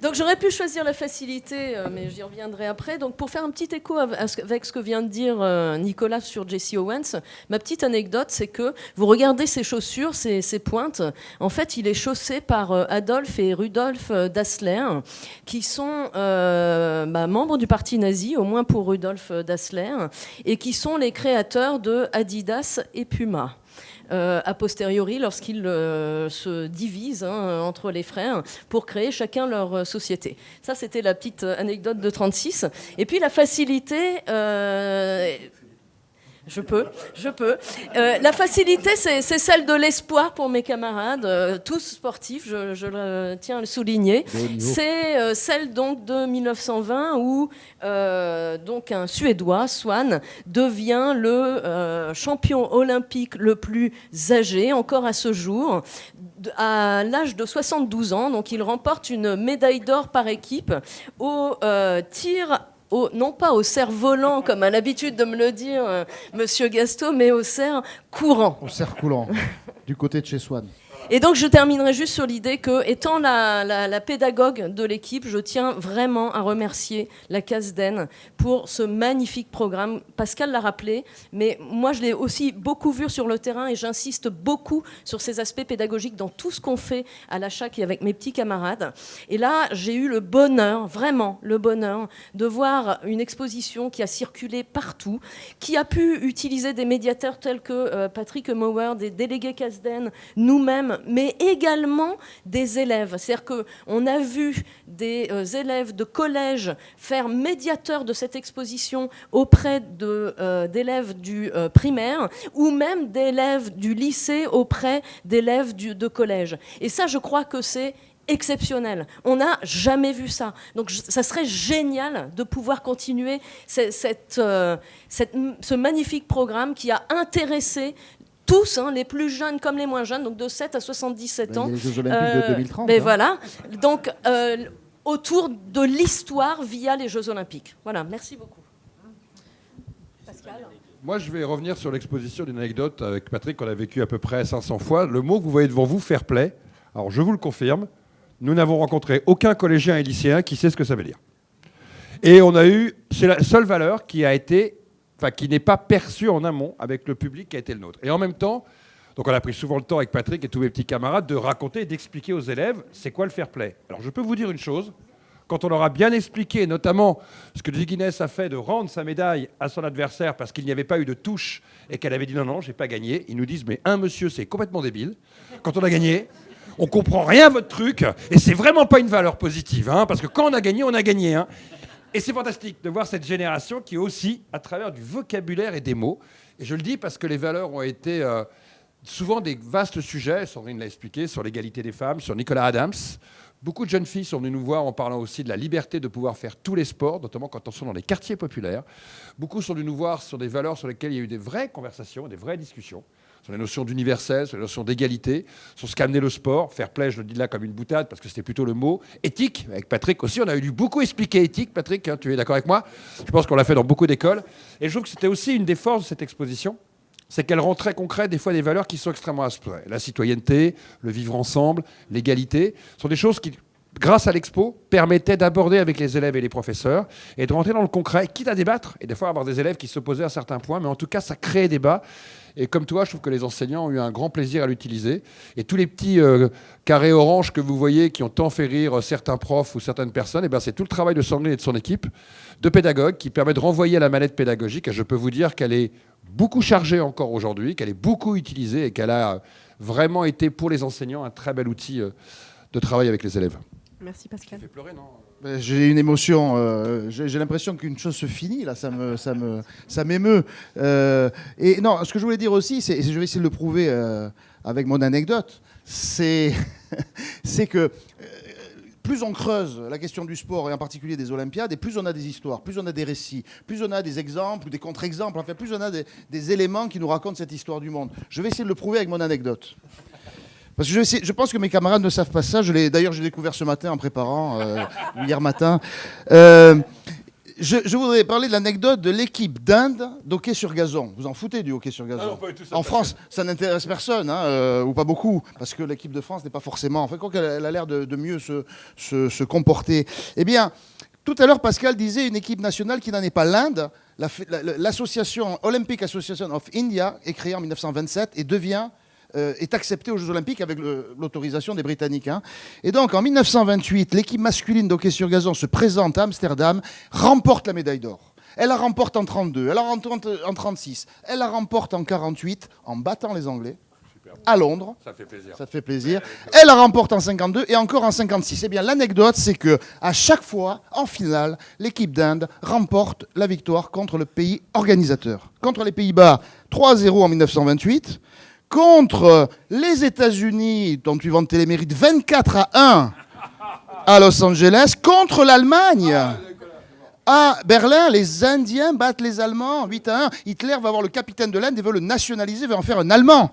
[SPEAKER 3] donc j'aurais pu choisir la facilité, mais j'y reviendrai après. Donc pour faire un petit écho avec ce que vient de dire Nicolas sur Jesse Owens, ma petite anecdote, c'est que vous regardez ses chaussures, ses pointes. En fait, il est chaussé par Adolf et Rudolf Dassler, qui sont membres du parti nazi, au moins pour Rudolf Dassler, et qui sont les créateurs de Adidas et Puma. A posteriori, lorsqu'ils se divisent entre les frères pour créer chacun leur société. Ça, c'était la petite anecdote de 36. Et puis la facilité... Je peux. La facilité, c'est celle de l'espoir pour mes camarades, tous sportifs, je tiens à le souligner. C'est celle donc de 1920 où donc un Suédois, Swan, devient le champion olympique le plus âgé, encore à ce jour, à l'âge de 72 ans. Donc il remporte une médaille d'or par équipe au tir... non pas au cerf-volant, comme a l'habitude de me le dire Monsieur Gasto, mais au cerf courant.
[SPEAKER 4] Au cerf coulant, du côté de chez Swan.
[SPEAKER 3] Et donc je terminerai juste sur l'idée que, étant la pédagogue de l'équipe, je tiens vraiment à remercier la CASDEN pour ce magnifique programme. Pascal l'a rappelé, mais moi je l'ai aussi beaucoup vu sur le terrain et j'insiste beaucoup sur ces aspects pédagogiques dans tout ce qu'on fait à la Chac et avec mes petits camarades. Et là, j'ai eu le bonheur, vraiment le bonheur, de voir une exposition qui a circulé partout, qui a pu utiliser des médiateurs tels que Patrick Mauer, des délégués CASDEN, nous-mêmes, mais également des élèves. C'est-à-dire qu'on a vu des élèves de collège faire médiateur de cette exposition auprès d'élèves du primaire ou même d'élèves du lycée auprès d'élèves de collège. Et ça, je crois que c'est exceptionnel. On n'a jamais vu ça. Donc ça serait génial de pouvoir continuer ce magnifique programme qui a intéressé tous, les plus jeunes comme les moins jeunes, donc de 7 à 77 ans.
[SPEAKER 4] Il y a les Jeux Olympiques de 2030.
[SPEAKER 3] Mais voilà. Donc, autour de l'histoire via les Jeux Olympiques. Voilà, merci beaucoup. Pascal ?
[SPEAKER 2] Moi, je vais revenir sur l'exposition d'une anecdote avec Patrick qu'on a vécu à peu près 500 fois. Le mot que vous voyez devant vous, fair play, alors je vous le confirme, nous n'avons rencontré aucun collégien et lycéen qui sait ce que ça veut dire. Et c'est la seule valeur qui n'est pas perçue en amont avec le public qui a été le nôtre. Et en même temps, donc on a pris souvent le temps avec Patrick et tous mes petits camarades de raconter et d'expliquer aux élèves c'est quoi le fair play. Alors je peux vous dire une chose, quand on leur a bien expliqué, notamment ce que Guinness a fait de rendre sa médaille à son adversaire parce qu'il n'y avait pas eu de touche et qu'elle avait dit non, j'ai pas gagné, ils nous disent mais monsieur, c'est complètement débile. Quand on a gagné, on comprend rien à votre truc et c'est vraiment pas une valeur positive, parce que quand on a gagné, on a gagné. Et c'est fantastique de voir cette génération qui aussi, à travers du vocabulaire et des mots, et je le dis parce que les valeurs ont été souvent des vastes sujets, Sandrine l'a expliqué, sur l'égalité des femmes, sur Nicolas Adams. Beaucoup de jeunes filles sont venues nous voir en parlant aussi de la liberté de pouvoir faire tous les sports, notamment quand on sont dans les quartiers populaires. Beaucoup sont venus nous voir sur des valeurs sur lesquelles il y a eu des vraies conversations, des vraies discussions, sur les notions d'universel, sur les notions d'égalité, sur ce qu'a amené le sport. Fair play, je le dis là comme une boutade, parce que c'était plutôt le mot. Éthique, avec Patrick aussi, on a dû beaucoup expliquer éthique. Patrick, tu es d'accord avec moi? Je pense qu'on l'a fait dans beaucoup d'écoles. Et je trouve que c'était aussi une des forces de cette exposition, c'est qu'elle rend très concret des fois des valeurs qui sont extrêmement abstraites. La citoyenneté, le vivre ensemble, l'égalité, sont des choses qui, grâce à l'expo, permettaient d'aborder avec les élèves et les professeurs et de rentrer dans le concret, quitte à débattre, et des fois avoir des élèves qui s'opposaient à certains points, mais en tout cas, ça crée débat. Et comme toi, je trouve que les enseignants ont eu un grand plaisir à l'utiliser. Et tous les petits carrés orange que vous voyez qui ont tant fait rire certains profs ou certaines personnes, c'est tout le travail de Sandrine et de son équipe de pédagogues qui permet de renvoyer à la manette pédagogique. Et je peux vous dire qu'elle est beaucoup chargée encore aujourd'hui, qu'elle est beaucoup utilisée et qu'elle a vraiment été pour les enseignants un très bel outil de travail avec les élèves.
[SPEAKER 1] Merci Pascal.
[SPEAKER 2] Ça fait pleurer, non ?
[SPEAKER 4] J'ai une émotion, j'ai l'impression qu'une chose se finit, là, ça m'émeut. Et non, ce que je voulais dire aussi, c'est, je vais essayer de le prouver avec mon anecdote, c'est que plus on creuse la question du sport, et en particulier des Olympiades, et plus on a des histoires, plus on a des récits, plus on a des exemples ou des contre-exemples, enfin plus on a des éléments qui nous racontent cette histoire du monde. Je vais essayer de le prouver avec mon anecdote. Parce que je pense que mes camarades ne savent pas ça. D'ailleurs, j'ai découvert ce matin en préparant, hier matin. Je voudrais parler de l'anecdote de l'équipe d'Inde d'hockey sur gazon. Vous en foutez du hockey sur gazon?
[SPEAKER 2] Non, pas du tout, ça
[SPEAKER 4] en France, ça n'intéresse personne, ou pas beaucoup, parce que l'équipe de France n'est pas forcément... Enfin, quoi qu'elle a l'air de mieux se comporter. Eh bien, tout à l'heure, Pascal disait une équipe nationale qui n'en est pas l'Inde. L'association Olympic Association of India est créée en 1927 et est accepté aux Jeux Olympiques avec l'autorisation des Britanniques. Et donc, en 1928, l'équipe masculine d'hockey sur gazon se présente à Amsterdam, remporte la médaille d'or. Elle la remporte en 32, elle la remporte en 36, elle la remporte en 48, en battant les Anglais. à Londres.
[SPEAKER 2] Ça fait plaisir.
[SPEAKER 4] Ça te fait plaisir. Elle la remporte en 52 et encore en 56. Eh bien, l'anecdote, c'est que à chaque fois, en finale, l'équipe d'Inde remporte la victoire contre le pays organisateur. Contre les Pays-Bas, 3-0 en 1928. Contre les États-Unis, dont tu vantais les mérites, 24-1 à Los Angeles. Contre l'Allemagne. À Berlin, les Indiens battent les Allemands 8-1. Hitler va voir le capitaine de l'Inde et veut le nationaliser, veut en faire un Allemand.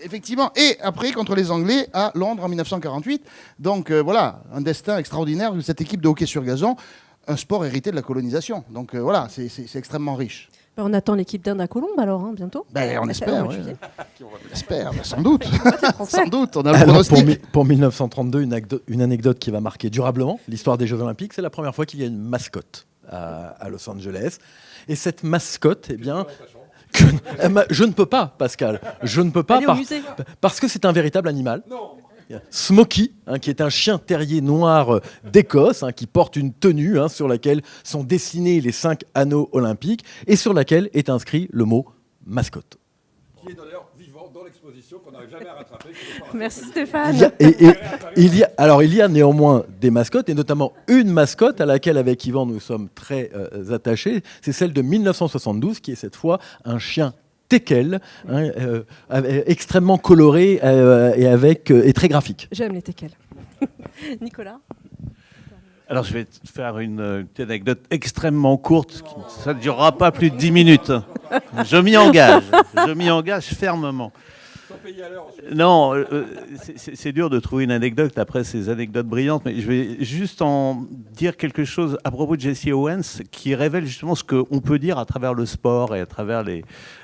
[SPEAKER 4] Effectivement. Et après, contre les Anglais, à Londres en 1948. Donc voilà, un destin extraordinaire de cette équipe de hockey sur gazon, un sport hérité de la colonisation. Donc voilà, c'est extrêmement riche.
[SPEAKER 1] On attend l'équipe d'Inde à Colombes alors, hein, bientôt.
[SPEAKER 4] Ben, on espère,
[SPEAKER 1] au mois de
[SPEAKER 4] ouais.
[SPEAKER 1] juillet.
[SPEAKER 4] On espère, ben, sans doute. Sans doute, on a le
[SPEAKER 5] Alors,
[SPEAKER 4] pronostic.
[SPEAKER 5] pour 1932, une anecdote qui va marquer durablement l'histoire des Jeux Olympiques, c'est la première fois qu'il y a une mascotte à Los Angeles. Et cette mascotte, eh bien, je ne peux pas, Pascal. Je ne peux pas
[SPEAKER 1] Allez au musée.
[SPEAKER 5] parce que c'est un véritable animal. Smokey, qui est un chien terrier noir d'Écosse, qui porte une tenue sur laquelle sont dessinés les 5 anneaux olympiques et sur laquelle est inscrit le mot mascotte.
[SPEAKER 2] Qui est d'ailleurs vivant dans l'exposition qu'on n'arrive jamais à rattraper.
[SPEAKER 1] Merci Stéphane.
[SPEAKER 5] Il y a néanmoins des mascottes, et notamment une mascotte à laquelle, avec Yvan, nous sommes très attachés. C'est celle de 1972, qui est cette fois un chien teckel, extrêmement coloré et très graphique.
[SPEAKER 1] J'aime les teckels. Nicolas.
[SPEAKER 6] Alors, je vais te faire une petite anecdote extrêmement courte. Ça ne durera pas plus de 10 minutes. Je m'y engage fermement. Non, c'est dur de trouver une anecdote après ces anecdotes brillantes, mais je vais juste en dire quelque chose à propos de Jesse Owens qui révèle justement ce qu'on peut dire à travers le sport et à travers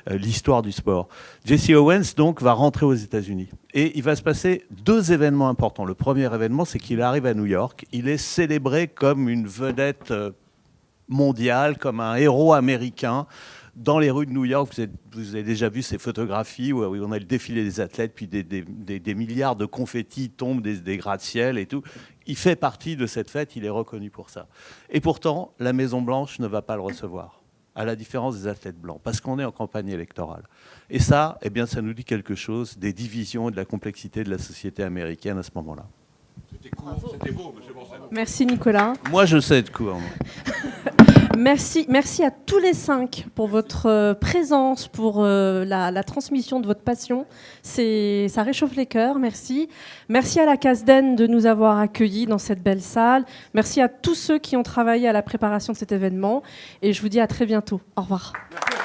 [SPEAKER 6] l'histoire du sport. Jesse Owens, donc, va rentrer aux États-Unis et il va se passer 2 événements importants. Le premier événement, c'est qu'il arrive à New York. Il est célébré comme une vedette mondiale, comme un héros américain. Dans les rues de New York, vous avez déjà vu ces photographies où on a le défilé des athlètes, puis des milliards de confettis tombent des gratte-ciel et tout. Il fait partie de cette fête, il est reconnu pour ça. Et pourtant, la Maison-Blanche ne va pas le recevoir, à la différence des athlètes blancs, parce qu'on est en campagne électorale. Et ça, eh bien, ça nous dit quelque chose des divisions et de la complexité de la société américaine à ce moment-là.
[SPEAKER 2] C'était court, c'était beau, monsieur Bourset.
[SPEAKER 1] Merci Nicolas.
[SPEAKER 6] Moi, je sais de quoi.
[SPEAKER 1] Merci à tous les 5 pour votre présence, pour la transmission de votre passion. Ça réchauffe les cœurs, merci. Merci à la CASDEN de nous avoir accueillis dans cette belle salle. Merci à tous ceux qui ont travaillé à la préparation de cet événement. Et je vous dis à très bientôt. Au revoir. Merci.